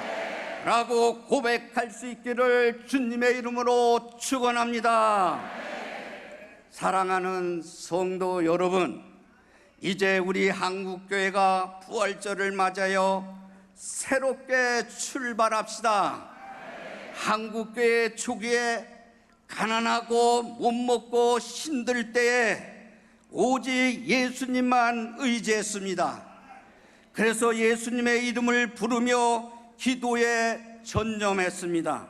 S12: 라고 고백할 수 있기를 주님의 이름으로 축원합니다. 사랑하는 성도 여러분, 이제 우리 한국교회가 부활절을 맞아요 새롭게 출발합시다. 한국교회 초기에 가난하고 못 먹고 힘들 때에 오직 예수님만 의지했습니다. 그래서 예수님의 이름을 부르며 기도에 전념했습니다.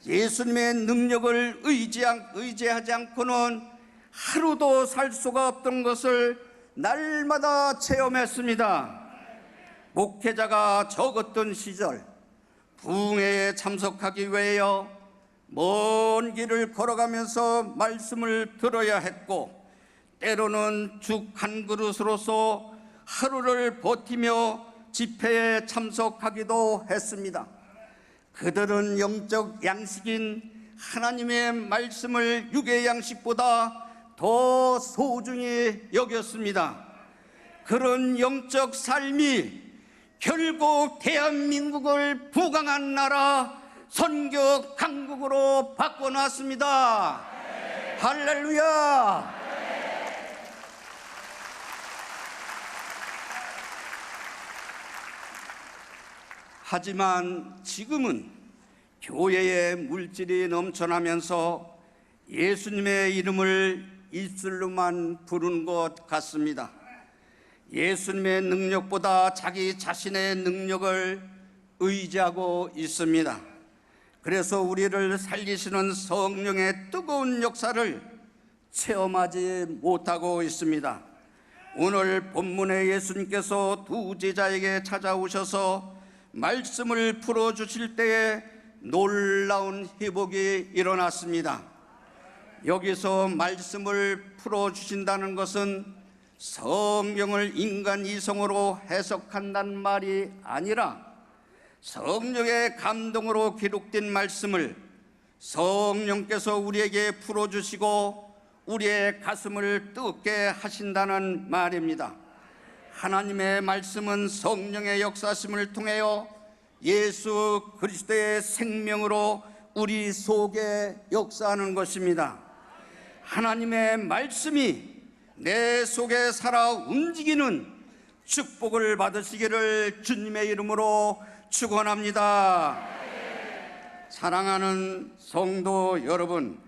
S12: 예수님의 능력을 의지하지 않고는 하루도 살 수가 없던 것을 날마다 체험했습니다. 목회자가 적었던 시절 부흥회에 참석하기 위하여 먼 길을 걸어가면서 말씀을 들어야 했고, 때로는 죽 한 그릇으로서 하루를 버티며 집회에 참석하기도 했습니다. 그들은 영적 양식인 하나님의 말씀을 육의 양식보다 더 소중히 여겼습니다. 그런 영적 삶이 결국 대한민국을 부강한 나라 선교 강국으로 바꿔놨습니다. 할렐루야! 하지만 지금은 교회의 물질이 넘쳐나면서 예수님의 이름을 입술로만 부르는 것 같습니다. 예수님의 능력보다 자기 자신의 능력을 의지하고 있습니다. 그래서 우리를 살리시는 성령의 뜨거운 역사를 체험하지 못하고 있습니다. 오늘 본문에 예수님께서 두 제자에게 찾아오셔서 말씀을 풀어주실 때에 놀라운 회복이 일어났습니다. 여기서 말씀을 풀어주신다는 것은 성경을 인간 이성으로 해석한다는 말이 아니라 성령의 감동으로 기록된 말씀을 성령께서 우리에게 풀어주시고 우리의 가슴을 뜨겁게 하신다는 말입니다. 하나님의 말씀은 성령의 역사심을 통하여 예수 그리스도의 생명으로 우리 속에 역사하는 것입니다. 하나님의 말씀이 내 속에 살아 움직이는 축복을 받으시기를 주님의 이름으로 축원합니다. 사랑하는 성도 여러분,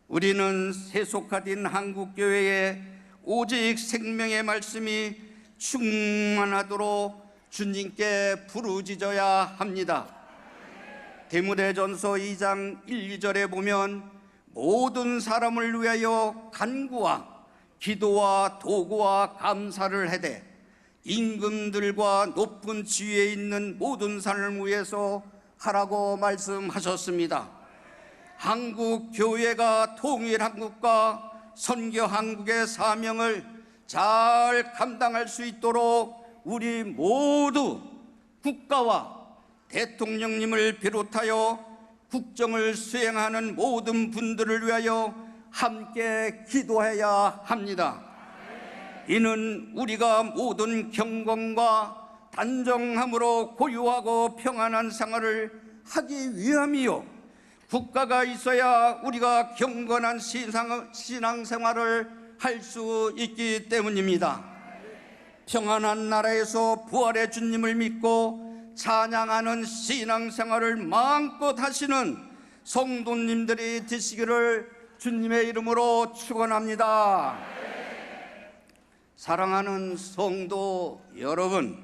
S12: 우리는 세속화된 한국교회에 오직 생명의 말씀이 충만하도록 주님께 부르짖어야 합니다. 디모데전서 2장 1, 2절에 보면 모든 사람을 위하여 간구와 기도와 도구와 감사를 하되 임금들과 높은 지위에 있는 모든 사람을 위해서 하라고 말씀하셨습니다. 한국 교회가 통일한국과 선교한국의 사명을 잘 감당할 수 있도록 우리 모두 국가와 대통령님을 비롯하여 국정을 수행하는 모든 분들을 위하여 함께 기도해야 합니다. 이는 우리가 모든 경건과 단정함으로 고유하고 평안한 생활을 하기 위함이요, 국가가 있어야 우리가 경건한 신앙생활을 할 수 있기 때문입니다. 평안한 나라에서 부활의 주님을 믿고 찬양하는 신앙생활을 마음껏 하시는 성도님들이 되시기를 주님의 이름으로 축원합니다. 사랑하는 성도 여러분,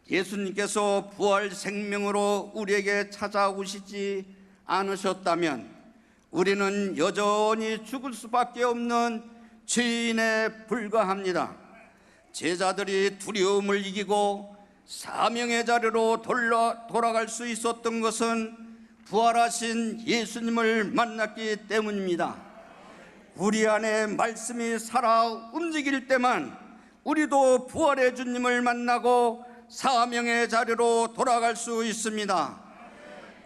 S12: 예수님께서 부활 생명으로 우리에게 찾아오시지 않으셨다면 우리는 여전히 죽을 수밖에 없는 죄인에 불과합니다. 제자들이 두려움을 이기고 사명의 자리로 돌아갈 수 있었던 것은 부활하신 예수님을 만났기 때문입니다. 우리 안에 말씀이 살아 움직일 때만 우리도 부활의 주님을 만나고 사명의 자리로 돌아갈 수 있습니다.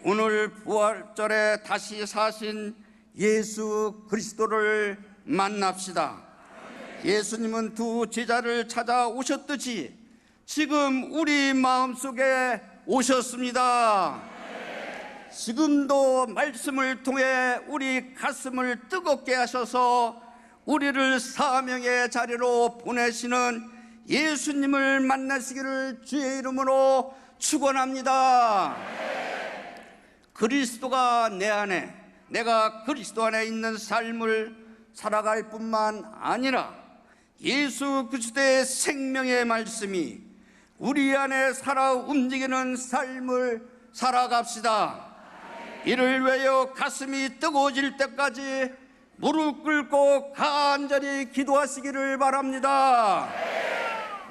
S12: 오늘 부활절에 다시 사신 예수 그리스도를 만납시다. 예수님은 두 제자를 찾아오셨듯이 지금 우리 마음속에 오셨습니다. 지금도 말씀을 통해 우리 가슴을 뜨겁게 하셔서 우리를 사명의 자리로 보내시는 예수님을 만나시기를 주의 이름으로 축원합니다. 그리스도가 내 안에, 내가 그리스도 안에 있는 삶을 살아갈 뿐만 아니라 예수 그리스도의 생명의 말씀이 우리 안에 살아 움직이는 삶을 살아갑시다. 이를 위하여 가슴이 뜨거워질 때까지 무릎 꿇고 간절히 기도하시기를 바랍니다.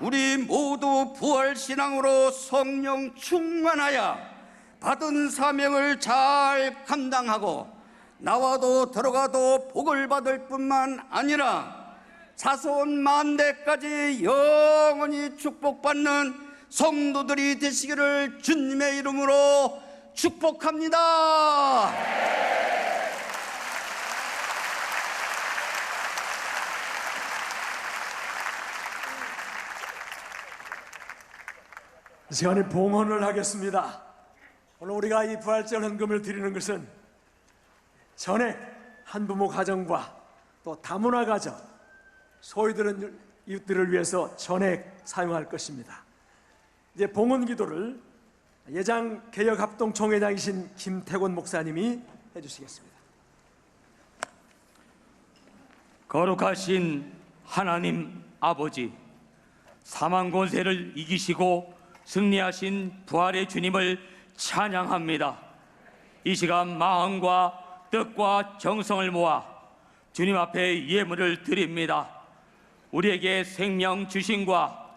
S12: 우리 모두 부활신앙으로 성령 충만하여 받은 사명을 잘 감당하고 나와도 들어가도 복을 받을 뿐만 아니라 자손 만대까지 영원히 축복받는 성도들이 되시기를 주님의 이름으로 축복합니다.
S8: 이 시간에 봉헌을 하겠습니다. 오늘 우리가 이 부활절 헌금을 드리는 것은 전액 한부모 가정과 또 다문화 가정, 소위 들은 이웃들을 위해서 전액 사용할 것입니다. 이제 봉헌 기도를 예장 개혁합동 총회장이신 김태곤 목사님이 해주시겠습니다.
S11: 거룩하신 하나님 아버지, 사망 권세를 이기시고 승리하신 부활의 주님을 찬양합니다. 이 시간 마음과 뜻과 정성을 모아 주님 앞에 예물을 드립니다. 우리에게 생명 주심과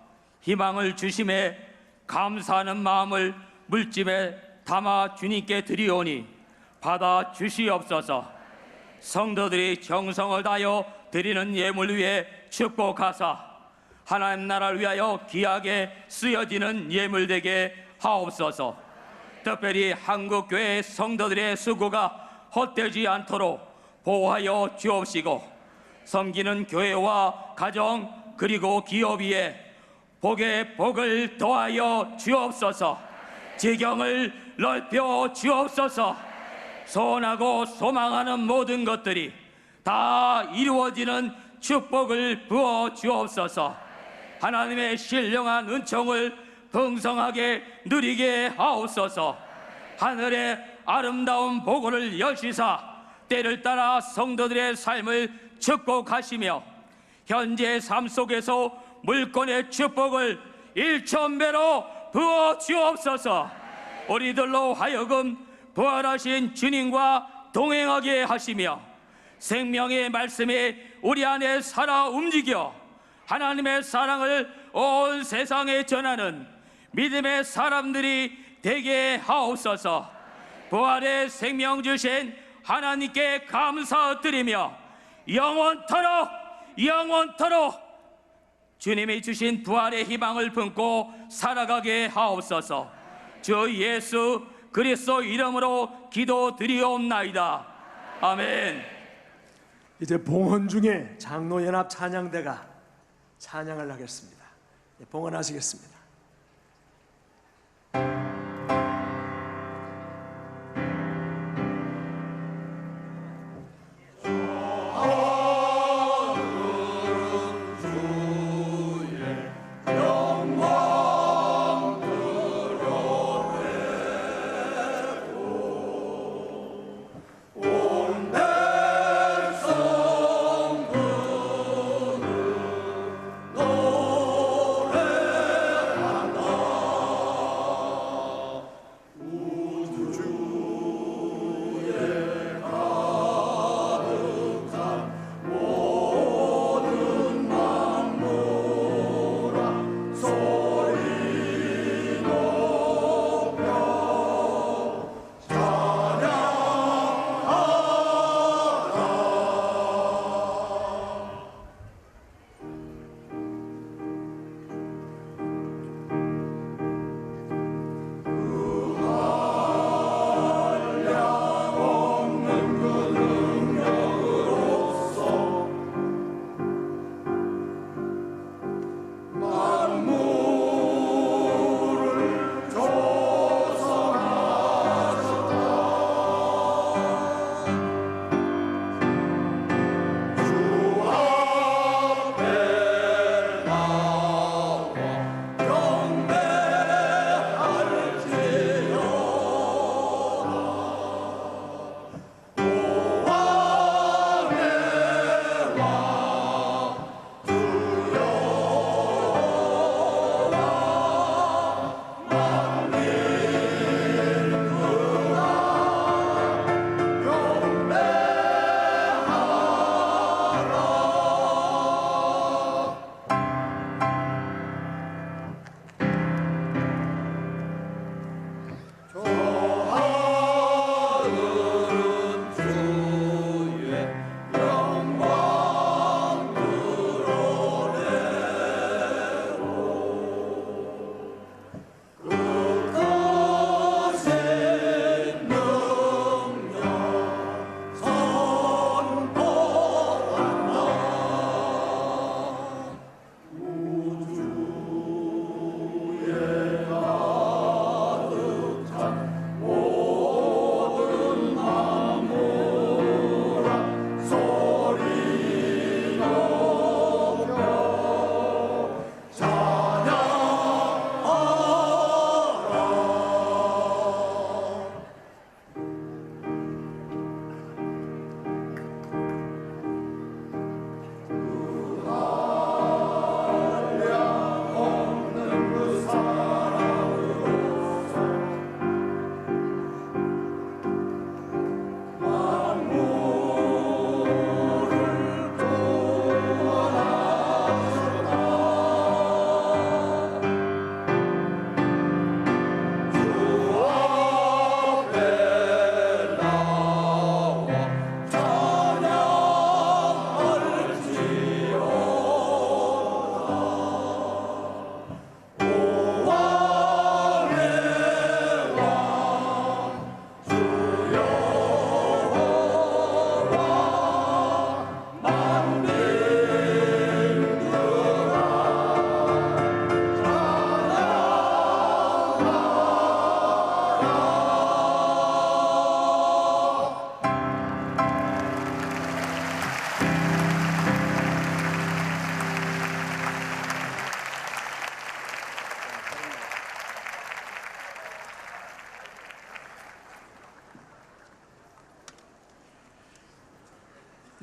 S11: 희망을 주심에 감사하는 마음을 물집에 담아 주님께 드리오니 받아 주시옵소서. 성도들이 정성을 다하여 드리는 예물 위에 축복하사 하나님 나라를 위하여 귀하게 쓰여지는 예물 되게 하옵소서. 특별히 한국교회 성도들의 수고가 헛되지 않도록 보호하여 주옵시고 섬기는 교회와 가정 그리고 기업 위에 복에 복을 더하여 주옵소서. 지경을 넓혀 주옵소서. 소원하고 소망하는 모든 것들이 다 이루어지는 축복을 부어 주옵소서. 하나님의 신령한 은총을 풍성하게 누리게 하옵소서. 하늘의 아름다운 보고를 여시사 때를 따라 성도들의 삶을 축복하시며 현재 삶 속에서 물권의 축복을 일천배로 부어 주옵소서. 우리들로 하여금 부활하신 주님과 동행하게 하시며 생명의 말씀이 우리 안에 살아 움직여 하나님의 사랑을 온 세상에 전하는 믿음의 사람들이 되게 하옵소서. 부활의 생명 주신 하나님께 감사드리며 영원토록 주님이 주신 부활의 희망을 품고 살아가게 하옵소서. 주 예수 그리스도 이름으로 기도드리옵나이다. 아멘.
S8: 이제 봉헌 중에 장로연합 찬양대가 찬양을 하겠습니다. 봉헌하시겠습니다.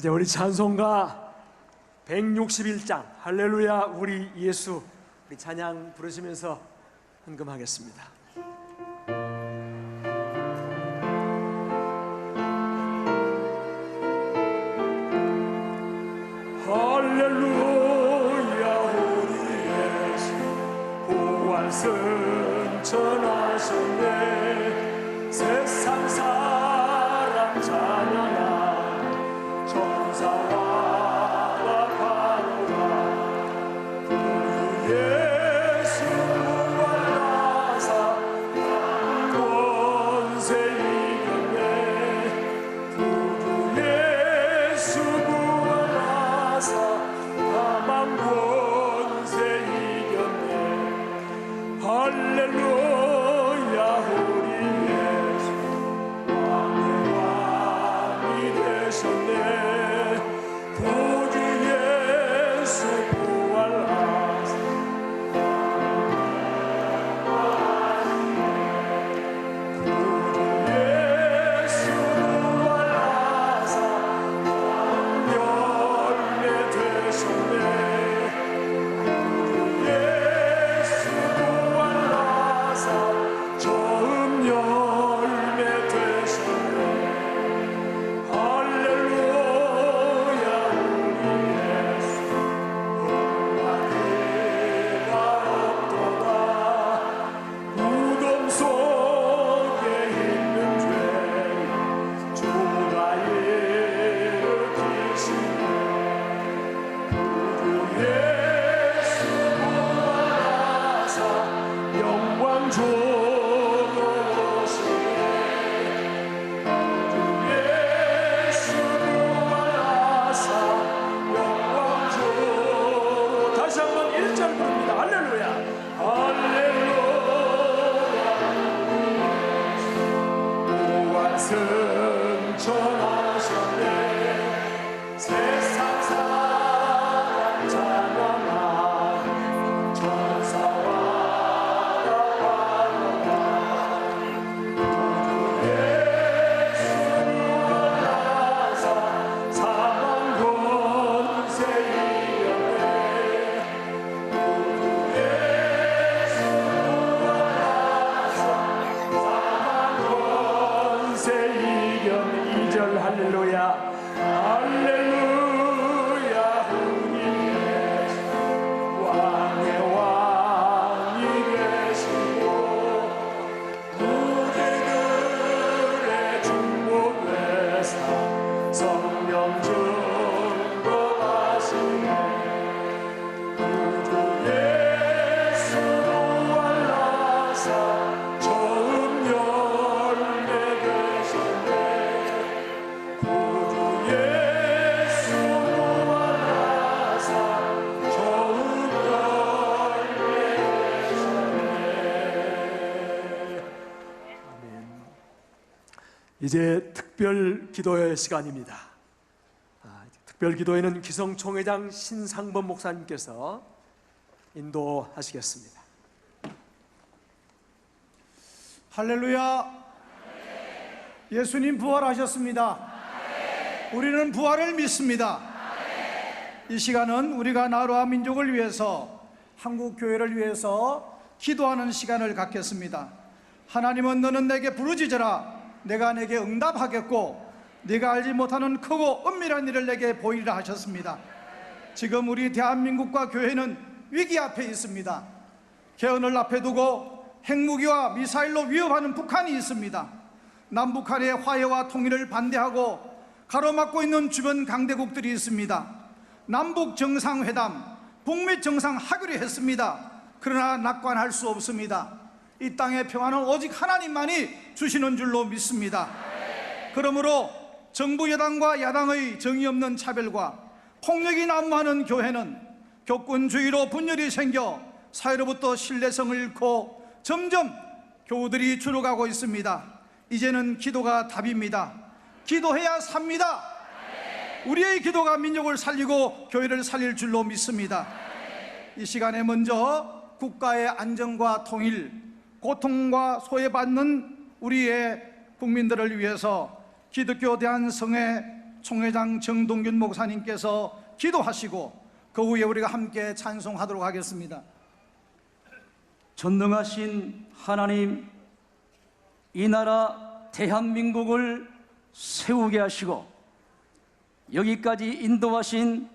S8: 이제 우리 찬송가 161장 할렐루야 우리 예수, 우리 찬양 부르시면서 헌금하겠습니다. 할렐루야 우리 예수 부활승천하셨네. 세상 사람 찬양하 천사와 바로가 우리 예수 부활하사 권세 이겼네. 우리 예수 부활하사 다만 권세 이겼네. 할렐루야 우리 예수 왕의 왕이 되셨네. 구주 예수 부활하사 구주 예수 부활하사 열매 되셨네. 예수 부활하사 처음 열매 되셨네. 할렐루야 우리 예수 원하기가 없도다. 무덤 속에 있는 죄 주가 일으키시네. 구주 예수 부활하사 영광 주로 오시네. 구주 예수 부활하사 영광 주로. 다시 한번 1절 부릅니다. 할렐루야 할렐루야 부활승천하셨네. 세상 사람 찬양하 천사와 바로가 구주 예수 부활하사 사망 권세 이겼네. 구주 예수 부활하사 사망 권세 이겼네. 2절 할렐루야 할렐루야 우리 예수 왕의 왕이 되시고 우리들의 중보되사 성령 증거하시네. 구주 예수 부활하사 처음 열매 되셨네. 구주 예수 부활하사 처음 열매 되셨네. 아멘. 이제 특별 기도의 시간입니다. 특별 기도에는 기성총회장 신상범 목사님께서 인도하시겠습니다.
S13: 할렐루야. 예수님 부활하셨습니다. 우리는 부활을 믿습니다. 이 시간은 우리가 나라와 민족을 위해서, 한국 교회를 위해서 기도하는 시간을 갖겠습니다. 하나님은 너는 내게 부르짖으라 내가 내게 응답하겠고 네가 알지 못하는 크고 은밀한 일을 내게 보이리라 하셨습니다. 지금 우리 대한민국과 교회는 위기 앞에 있습니다. 개헌을 앞에 두고 핵무기와 미사일로 위협하는 북한이 있습니다. 남북한의 화해와 통일을 반대하고 가로막고 있는 주변 강대국들이 있습니다. 남북 정상회담, 북미 정상하기로 했습니다. 그러나 낙관할 수 없습니다. 이 땅의 평화는 오직 하나님만이 주시는 줄로 믿습니다. 그러므로 정부 여당과 야당의 정의 없는 차별과 폭력이 난무하는 교회는 교권주의로 분열이 생겨 사회로부터 신뢰성을 잃고 점점 교우들이 줄어가고 있습니다. 이제는 기도가 답입니다. 기도해야 삽니다. 우리의 기도가 민족을 살리고 교회를 살릴 줄로 믿습니다. 이 시간에 먼저 국가의 안정과 통일, 고통과 소외받는 우리의 국민들을 위해서 기독교 대한성회 총회장 정동균 목사님께서 기도하시고 그 후에 우리가 함께 찬송하도록 하겠습니다.
S11: 전능하신 하나님, 이 나라 대한민국을 세우게 하시고 여기까지 인도하신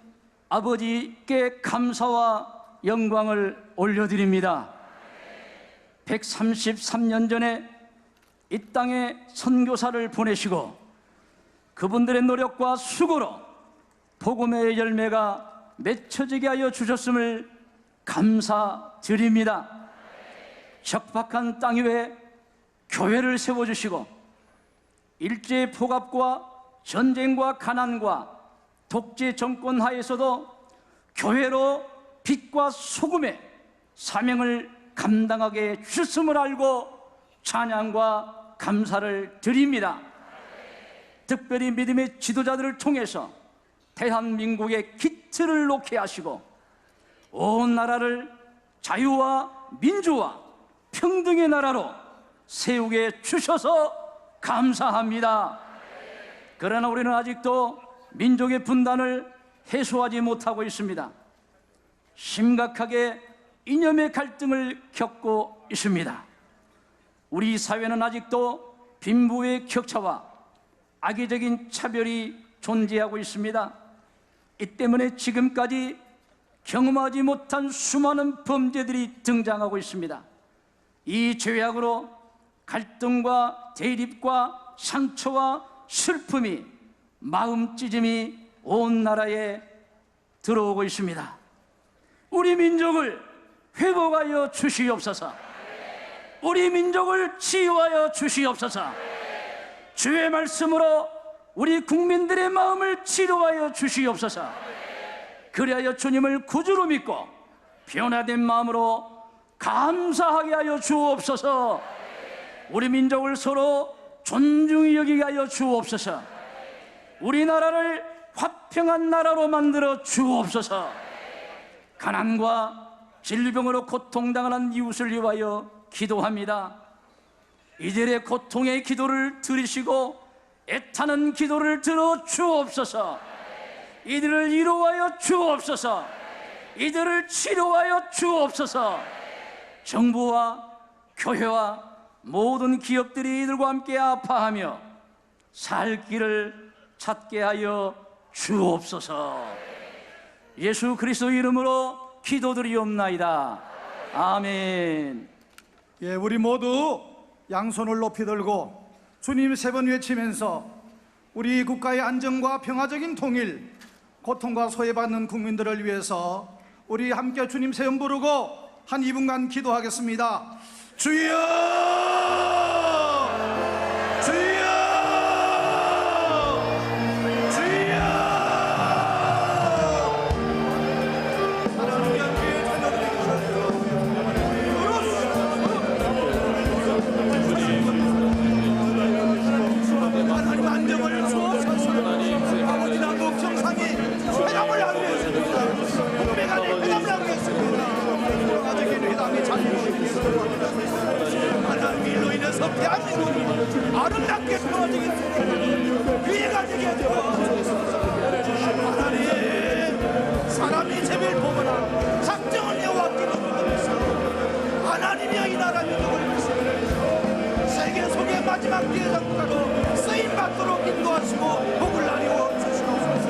S11: 아버지께 감사와 영광을 올려드립니다. 133년 전에 이 땅에 선교사를 보내시고 그분들의 노력과 수고로 복음의 열매가 맺혀지게 하여 주셨음을 감사드립니다. 적박한 땅 위에 교회를 세워주시고 일제 포갑과 전쟁과 가난과 독재 정권 하에서도 교회로 빛과 소금의 사명을 감당하게 주셨음을 알고 찬양과 감사를 드립니다. 특별히 믿음의 지도자들을 통해서 대한민국의 기틀을 놓게 하시고 온 나라를 자유와 민주와 평등의 나라로 세우게 주셔서 감사합니다. 그러나 우리는 아직도 민족의 분단을 해소하지 못하고 있습니다. 심각하게 이념의 갈등을 겪고 있습니다. 우리 사회는 아직도 빈부의 격차와 악의적인 차별이 존재하고 있습니다. 이 때문에 지금까지 경험하지 못한 수많은 범죄들이 등장하고 있습니다. 이 죄악으로 갈등과 대립과 상처와 슬픔이, 마음 찢음이 온 나라에 들어오고 있습니다. 우리 민족을 회복하여 주시옵소서. 우리 민족을 치유하여 주시옵소서. 주의 말씀으로 우리 국민들의 마음을 치료하여 주시옵소서. 그리하여 주님을 구주로 믿고 변화된 마음으로 감사하게 하여 주옵소서. 우리 민족을 서로 존중히 여기게 하여 주옵소서. 우리나라를 화평한 나라로 만들어 주옵소서. 가난과 질병으로 고통당하는 이웃을 위하여 기도합니다. 이들의 고통의 기도를 들으시고 애타는 기도를 들어 주옵소서. 이들을 위로하여 주옵소서. 이들을 치료하여 주옵소서. 정부와 교회와 모든 기업들이 이들과 함께 아파하며 살 길을 찾게 하여 주옵소서. 예수 그리스도 이름으로 기도드리옵나이다. 아멘.
S13: 예, 우리 모두 양손을 높이 들고 주님 세 번 외치면서 우리 국가의 안정과 평화적인 통일, 고통과 소외받는 국민들을 위해서 우리 함께 주님 세 번 부르고 한 2분간 기도하겠습니다. 주여! 주여! 주여! 하나님 안정을 주옵소서. 아버지 남북 정상이 회담을 하겠습니다. 북미 간의 회담을 하겠습니다. 평화적인 회담이 잘 이루어지겠습니다. 하나님 일로 인해서 대한민국이 아름답게 평화적인 기회가 되게 되어 하나님, 사람이 재미를 보거나 작정을 여호와께 드리면서 하나님이 이 나라 민족을 위해서 세계 속의 마지막 대장국가로 쓰임받도록 인도하시고 복을 나누어 주시옵소서.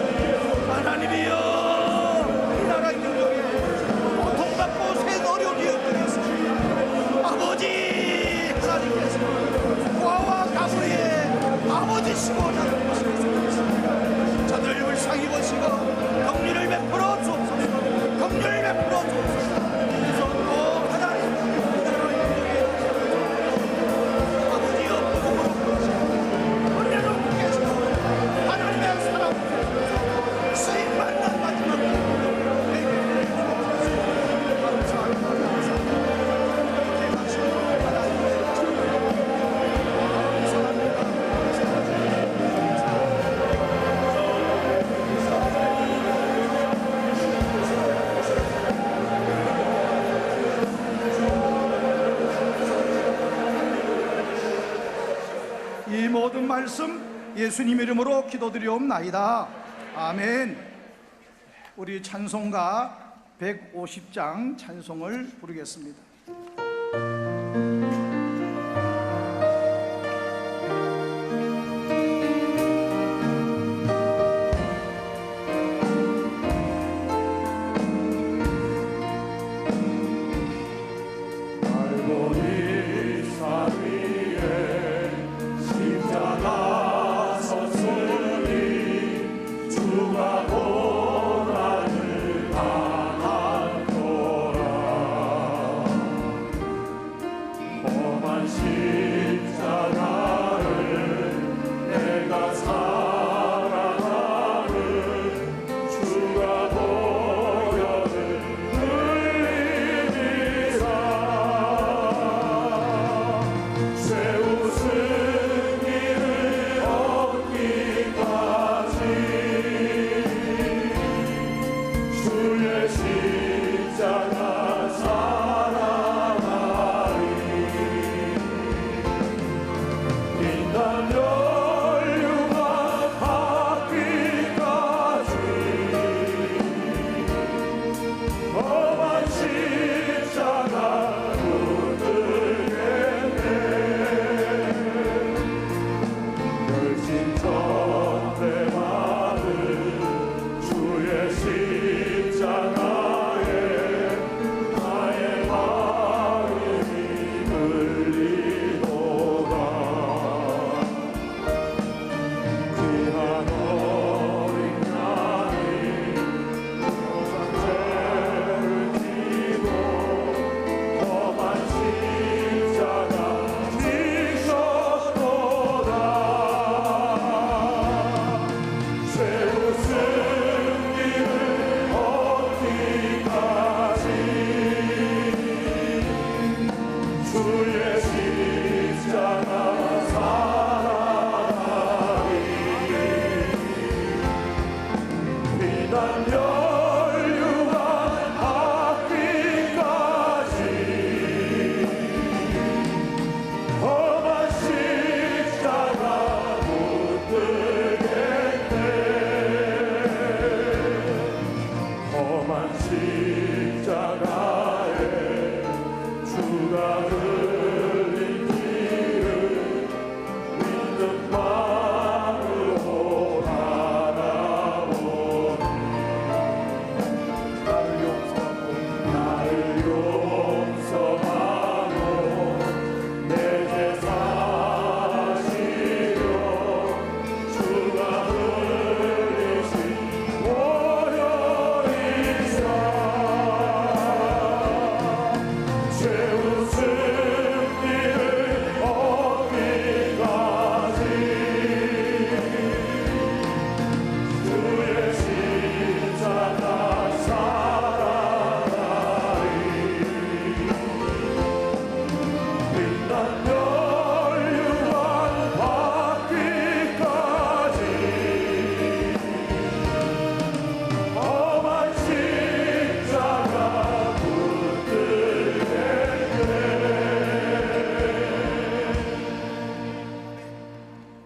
S13: 하나님이여, 이 나라 민족에 고통받고 새 어려운 이웃들에서 아버지 하나님께서 고아와 가부의 아버지시고 저들을 불쌍히 보시고 긍휼을 베풀어 주옵소서. 긍휼을 베풀어 주옵소서. 그래서 또 하나님 이 나라 민족에 아버지여 복음으로 은혜로 계시고 하나님의 사랑 쓰임받는 마지막 이 모든 말씀 예수님 이름으로 기도드리옵나이다. 아멘. 우리 찬송가 150장 찬송을 부르겠습니다.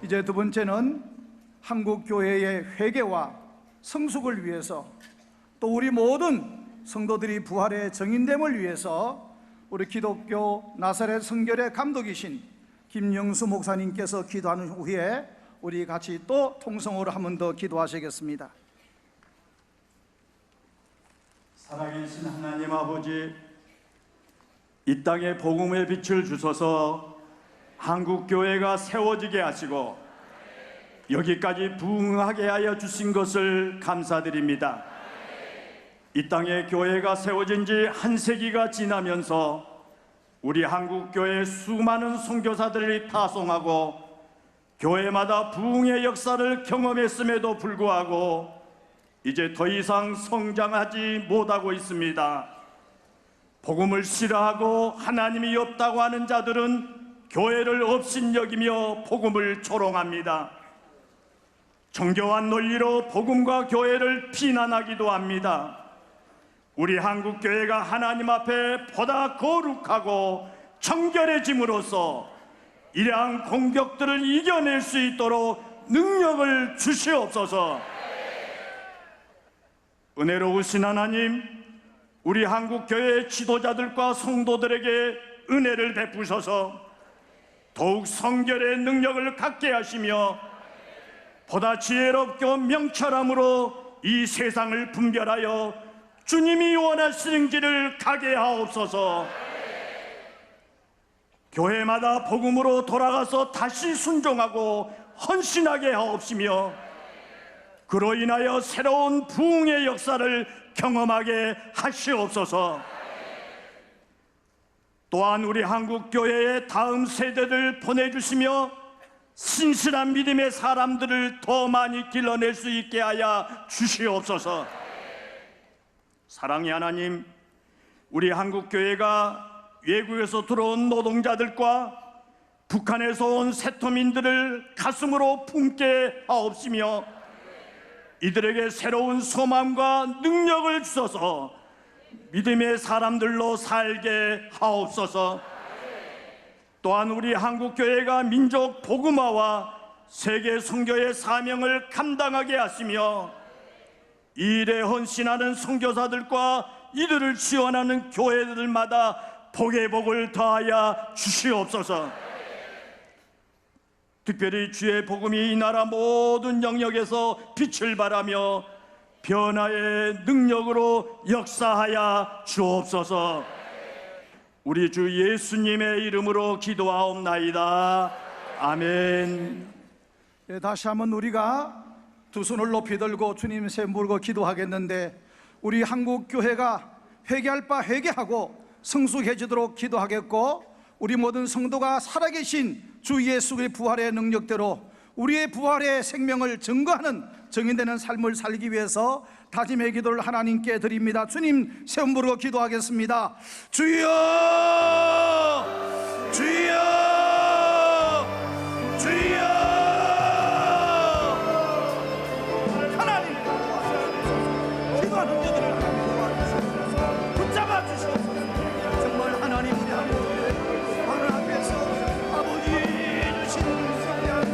S13: 이제 두 번째는 한국 교회의 회개와 성숙을 위해서 또 우리 모든 성도들이 부활의 정인됨을 위해서 우리 기독교 나사렛 성결의 감독이신 김영수 목사님께서 기도하는 후에 우리 같이 또 통성으로 한 번 더 기도하시겠습니다.
S8: 살아계신 하나님 아버지, 이 땅에 복음의 빛을 주셔서 한국 교회가 세워지게 하시고 여기까지 부흥하게 하여 주신 것을 감사드립니다. 이 땅에 교회가 세워진 지 한 세기가 지나면서 우리 한국 교회 수많은 선교사들이 파송하고 교회마다 부흥의 역사를 경험했음에도 불구하고 이제 더 이상 성장하지 못하고 있습니다. 복음을 싫어하고 하나님이 없다고 하는 자들은 교회를 업신여기며 복음을 조롱합니다. 정교한 논리로 복음과 교회를 비난하기도 합니다. 우리 한국 교회가 하나님 앞에 보다 거룩하고 정결해짐으로써 이러한 공격들을 이겨낼 수 있도록
S10: 능력을 주시옵소서. 은혜로우신 하나님, 우리 한국교회 지도자들과 성도들에게 은혜를 베푸셔서 더욱 성결의 능력을 갖게 하시며 보다 지혜롭고 명철함으로 이 세상을 분별하여 주님이 원하시는 길을 가게 하옵소서. 교회마다 복음으로 돌아가서 다시 순종하고 헌신하게 하옵시며 그로 인하여 새로운 부흥의 역사를 경험하게 하시옵소서. 또한 우리 한국교회의 다음 세대를 보내주시며 신실한 믿음의 사람들을 더 많이 길러낼 수 있게 하여 주시옵소서. 사랑의 하나님, 우리 한국교회가 외국에서 들어온 노동자들과 북한에서 온 세토민들을 가슴으로 품게 하옵시며 이들에게 새로운 소망과 능력을 주셔서 믿음의 사람들로 살게 하옵소서. 또한 우리 한국교회가 민족 복음화와 세계 선교의 사명을 감당하게 하시며 이 일에 헌신하는 선교사들과 이들을 지원하는 교회들마다 복의 복을 더하여 주시옵소서. 특별히 주의 복음이 이 나라 모든 영역에서 빛을 발하며 변화의 능력으로 역사하여 주옵소서. 우리 주 예수님의 이름으로 기도하옵나이다. 아멘.
S13: 예, 다시 한번 우리가 두 손을 높이 들고 주님 세 물고 기도하겠는데, 우리 한국교회가 회개할 바 회개하고 성숙해지도록 기도하겠고, 우리 모든 성도가 살아계신 주 예수의 부활의 능력대로 우리의 부활의 생명을 증거하는 증인되는 삶을 살기 위해서 다짐의 기도를 하나님께 드립니다. 주님 세움 부르고 기도하겠습니다. 주여, 주여, 주여. 하나님 기도하는 자들을 하나님 붙잡아 주시옵소서. 정말 하나님 우리 한국교회 하늘 앞에서 아버지 주신 성령의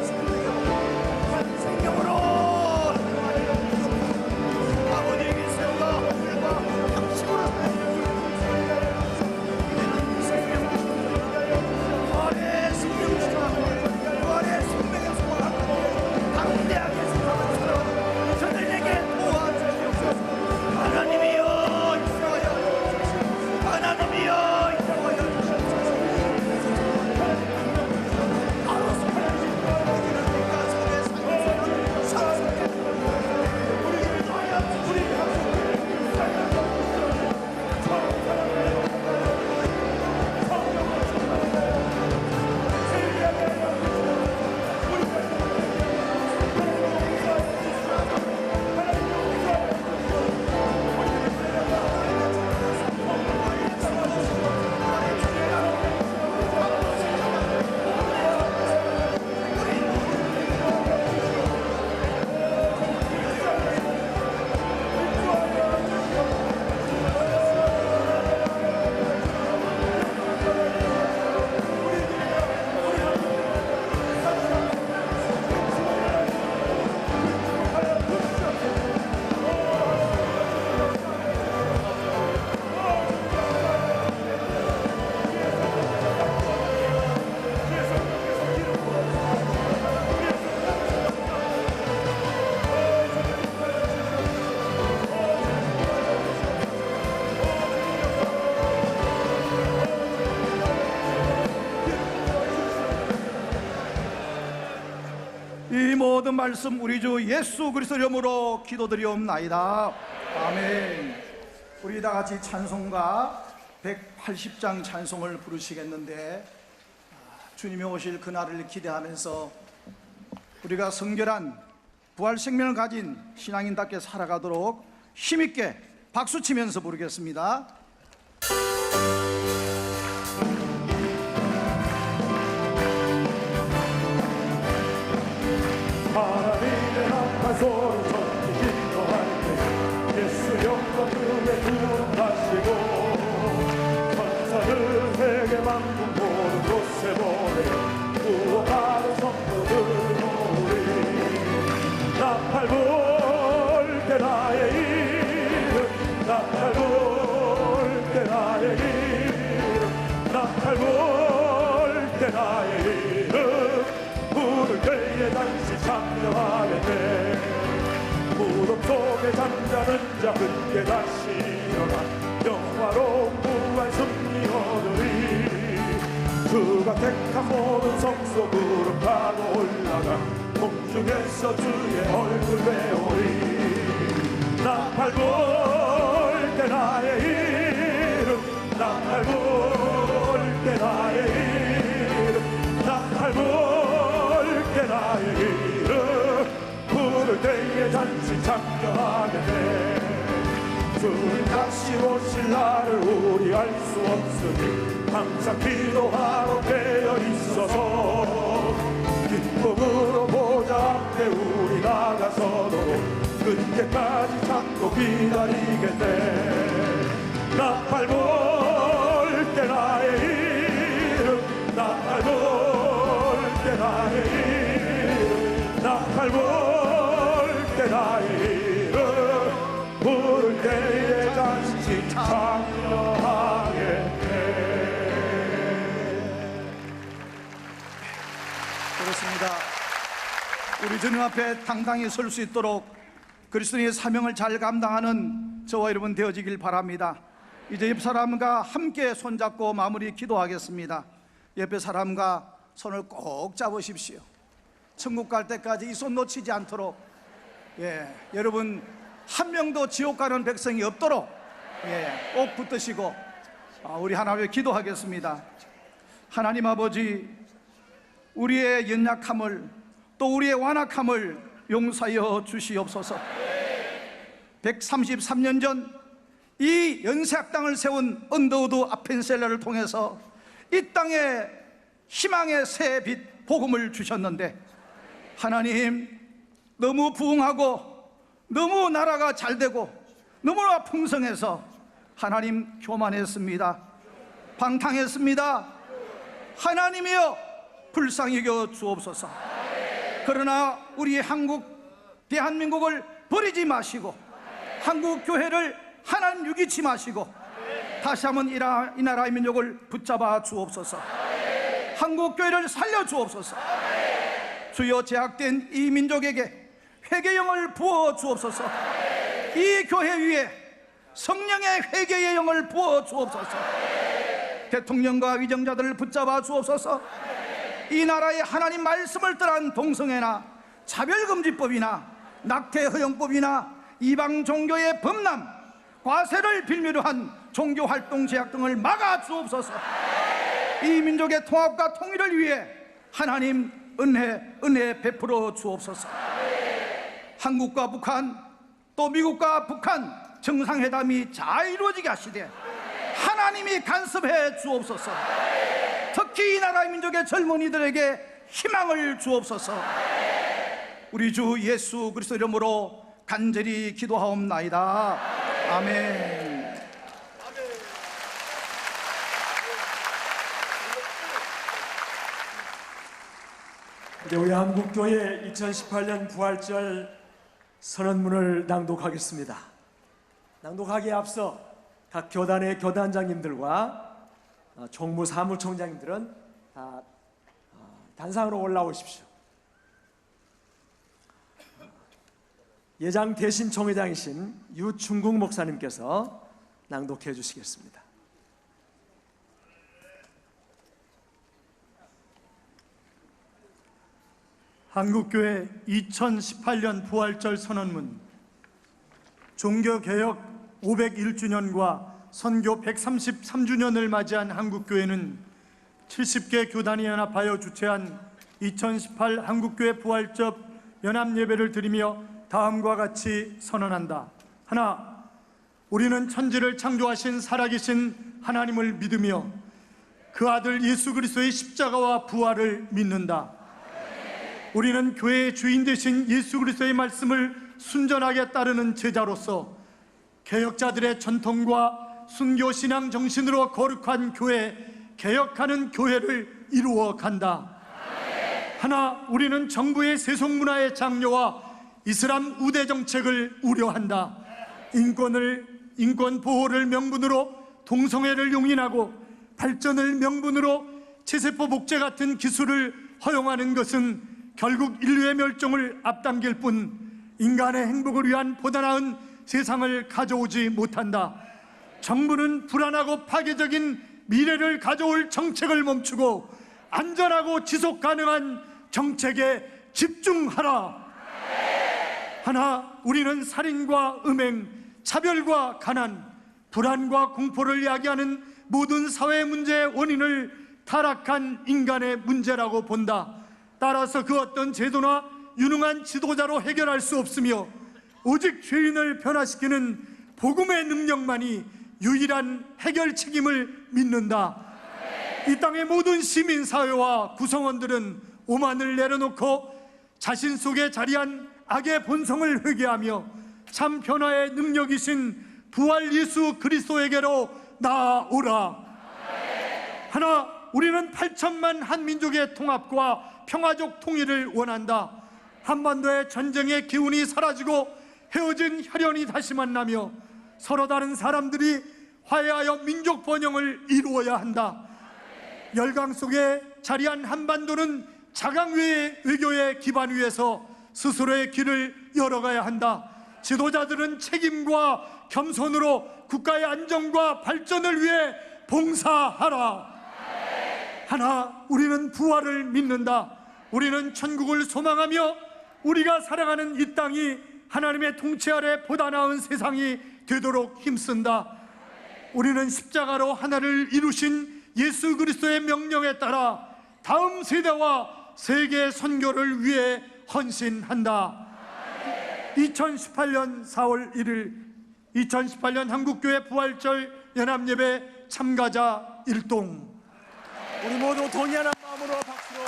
S13: 생명으로 아버지에게 세우가 하늘과 양식으로 부활의 생명수가 부활의 생명의 소망 당대하게 세워주시고 저들에게 도와주시옵소서. 하나님이여 인도하여 주시옵소서. 하나님이여 인도하여 주시옵소서. 이 모든 말씀 우리 주 예수 그리스도 이름으로 기도드리옵나이다. 아멘. 우리 다 같이 찬송가 180장 찬송을 부르시겠는데, 주님이 오실 그날을 기대하면서 우리가 성결한 부활 생명을 가진 신앙인답게 살아가도록 힘있게 박수치면서 부르겠습니다.
S10: 하나님의 앞에 소리 쳤기 기도할 때 예수 영광에 부름하시고 천사들 세계 만국 모든 곳에 보내 구원받은 성도들 모으리
S6: 부를 때에 다시 찬양하겠네. 무덤 속에 잠자는 자 그때 다시 일어나 영화로운 부활 승리 얻으리. 주가 택한 모든 성속으로 타고 올라가 공중에서 주의 얼굴 배우리. 나팔 불 때 나의 이름, 나팔 불 때 나의 이름, 나팔 불 때 나의 이름, 부를 때에 잔치 찬양하겠네. 주님 다시 오실 날을 우리 알 수 없으니 항상 기도하러 깨어 있어서 기쁨으로 보좌 앞에 우리 나가서도 그때까지 참고 기다리겠네. 나팔 불 때 나의 이름, 나팔 불 때 나의 이름, 나팔 불 때 나의 이름, 부를 때에 다시 찬양하겠네.
S13: 그렇습니다. 우리 주님 앞에 당당히 설 수 있도록 그리스도의 사명을 잘 감당하는 저와 여러분 되어지길 바랍니다. 이제 옆 사람과 함께 손잡고 마무리 기도하겠습니다. 옆에 사람과 손을 꼭 잡으십시오. 천국 갈 때까지 이 손 놓치지 않도록, 여러분 한 명도 지옥 가는 백성이 없도록 꼭 붙드시고 우리 하나님께 기도하겠습니다. 하나님 아버지, 우리의 연약함을 또 우리의 완악함을 용서하여 주시옵소서. 133년 전 이 연세학당을 세운 언더우드 아펜셀러를 통해서 이 땅에 희망의 새 빛 복음을 주셨는데, 하나님 너무 부흥하고 너무 나라가 잘되고 너무나 풍성해서 하나님 교만했습니다. 방탕했습니다. 하나님이여 불쌍히 여겨 주옵소서. 그러나 우리 한국 대한민국을 버리지 마시고 한국 교회를 하나님 유기치 마시고 다시 한번 이 나라의 민족을 붙잡아 주옵소서. 한국 교회를 살려 주옵소서. 주여 제약된 이 민족에게 회개의 영을 부어 주옵소서. 이 교회 위에 성령의 회개의 영을 부어 주옵소서. 대통령과 위정자들을 붙잡아 주옵소서. 이 나라의 하나님 말씀을 떠난 동성애나 차별금지법이나 낙태 허용법이나 이방 종교의 범람, 과세를 빌미로 한 종교활동 제약 등을 막아 주옵소서. 이 민족의 통합과 통일을 위해 하나님 은혜 베풀어 주옵소서. 한국과 북한 또 미국과 북한 정상회담이 잘 이루어지게 하시되 하나님이 간섭해 주옵소서. 특히 이 나라의 민족의 젊은이들에게 희망을 주옵소서. 우리 주 예수 그리스도 이름으로 간절히 기도하옵나이다. 아멘.
S8: 이제 우리 한국교회 2018년 부활절 선언문을 낭독하겠습니다. 낭독하기에 앞서 각 교단의 교단장님들과 총무 사무총장님들은 다 단상으로 올라오십시오. 예장 대신 총회장이신 유충국 목사님께서 낭독해 주시겠습니다.
S13: 한국교회 2018년 부활절 선언문. 종교개혁 501주년과 선교 133주년을 맞이한 한국교회는 70개 교단이 연합하여 주최한 2018 한국교회 부활절 연합예배를 드리며 다음과 같이 선언한다. 하나, 우리는 천지를 창조하신 살아계신 하나님을 믿으며 그 아들 예수 그리스도의 십자가와 부활을 믿는다. 우리는 교회의 주인 되신 예수 그리스도의 말씀을 순전하게 따르는 제자로서 개혁자들의 전통과 순교신앙 정신으로 거룩한 교회, 개혁하는 교회를 이루어 간다. 하나, 우리는 정부의 세속문화의 장려와 이슬람 우대 정책을 우려한다. 인권 보호를 명분으로 동성애를 용인하고 발전을 명분으로 체세포 복제 같은 기술을 허용하는 것은 결국 인류의 멸종을 앞당길 뿐 인간의 행복을 위한 보다 나은 세상을 가져오지 못한다. 정부는 불안하고 파괴적인 미래를 가져올 정책을 멈추고 안전하고 지속 가능한 정책에 집중하라. 하나, 우리는 살인과 음행, 차별과 가난, 불안과 공포를 야기하는 모든 사회 문제의 원인을 타락한 인간의 문제라고 본다. 따라서 그 어떤 제도나 유능한 지도자로 해결할 수 없으며 오직 죄인을 변화시키는 복음의 능력만이 유일한 해결 책임을 믿는다. 이 땅의 모든 시민사회와 구성원들은 오만을 내려놓고 자신 속에 자리한 악의 본성을 회개하며 참 변화의 능력이신 부활 예수 그리스도에게로 나아오라. 하나, 우리는 8천만 한민족의 통합과 평화적 통일을 원한다. 한반도의 전쟁의 기운이 사라지고 헤어진 혈연이 다시 만나며 서로 다른 사람들이 화해하여 민족 번영을 이루어야 한다. 열강 속에 자리한 한반도는 자강외의 외교의 기반 위에서 스스로의 길을 열어가야 한다. 지도자들은 책임과 겸손으로 국가의 안정과 발전을 위해 봉사하라. 하나, 우리는 부활을 믿는다. 우리는 천국을 소망하며 우리가 살아가는 이 땅이 하나님의 통치 아래 보다 나은 세상이 되도록 힘쓴다. 우리는 십자가로 하나를 이루신 예수 그리스도의 명령에 따라 다음 세대와 세계 선교를 위해 헌신한다. 2018년 4월 1일 2018년 한국교회 부활절 연합예배 참가자 일동.
S8: 우리 모두 동의하는 마음으로 박수로.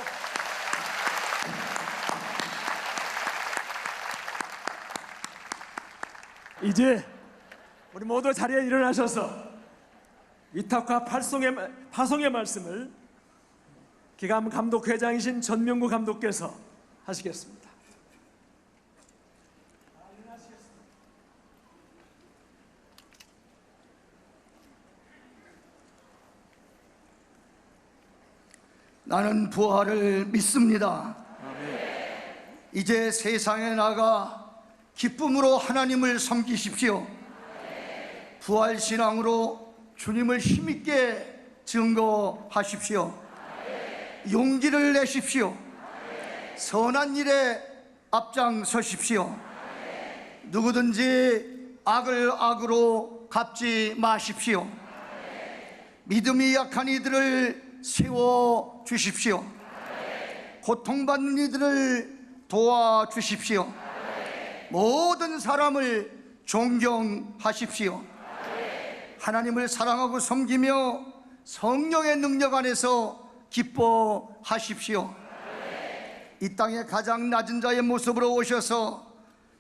S8: 이제 우리 모두 자리에 일어나셔서 위탁과 파송의 말씀을 기감 감독회장이신 전명구 감독께서 하시겠습니다.
S3: 나는 부활을 믿습니다. 이제 세상에 나가 기쁨으로 하나님을 섬기십시오. 부활신앙으로 주님을 힘있게 증거하십시오. 용기를 내십시오. 선한 일에 앞장서십시오. 누구든지 악을 악으로 갚지 마십시오. 믿음이 약한 이들을 세워주십시오. 고통받는 이들을 도와주십시오. 모든 사람을 존경하십시오. 하나님을 사랑하고 섬기며 성령의 능력 안에서 기뻐하십시오. 이 땅의 가장 낮은 자의 모습으로 오셔서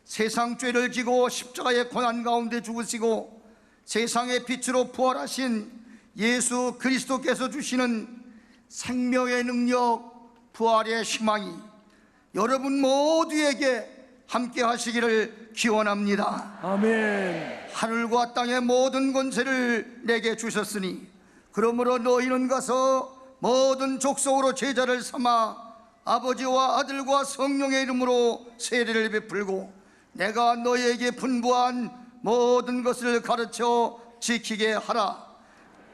S3: 세상 죄를 지고 십자가의 고난 가운데 죽으시고 세상의 빛으로 부활하신 예수 그리스도께서 주시는 생명의 능력, 부활의 희망이 여러분 모두에게 함께 하시기를 기원합니다.
S8: 아멘.
S3: 하늘과 땅의 모든 권세를 내게 주셨으니 그러므로 너희는 가서 모든 족속으로 제자를 삼아 아버지와 아들과 성령의 이름으로 세례를 베풀고 내가 너희에게 분부한 모든 것을 가르쳐 지키게 하라.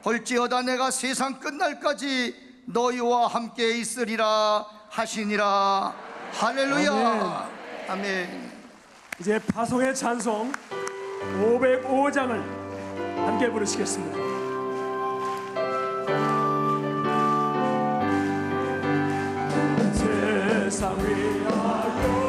S3: 볼지어다 내가 세상 끝날까지 너희와 함께 있으리라 하시니라. 할렐루야. 아멘.
S8: 이제 파송의 찬송 505장을 함께 부르시겠습니다. 세상 위하여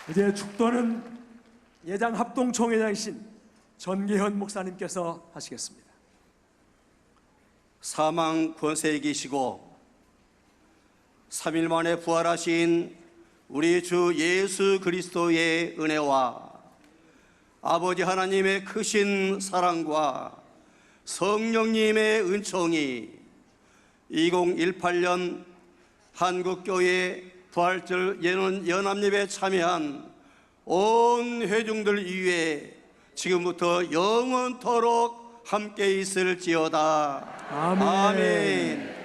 S8: 이제 축도는 예장 합동총회장이신 전계현 목사님께서 하시겠습니다.
S12: 사망 권세에 계시고 3일 만에 부활하신 우리 주 예수 그리스도의 은혜와 아버지 하나님의 크신 사랑과 성령님의 은총이 2018년 한국교회 부활절 연합예배에 참여한 온 회중들 위에 지금부터 영원토록 함께 있을지어다.
S8: 아멘.
S12: 아멘.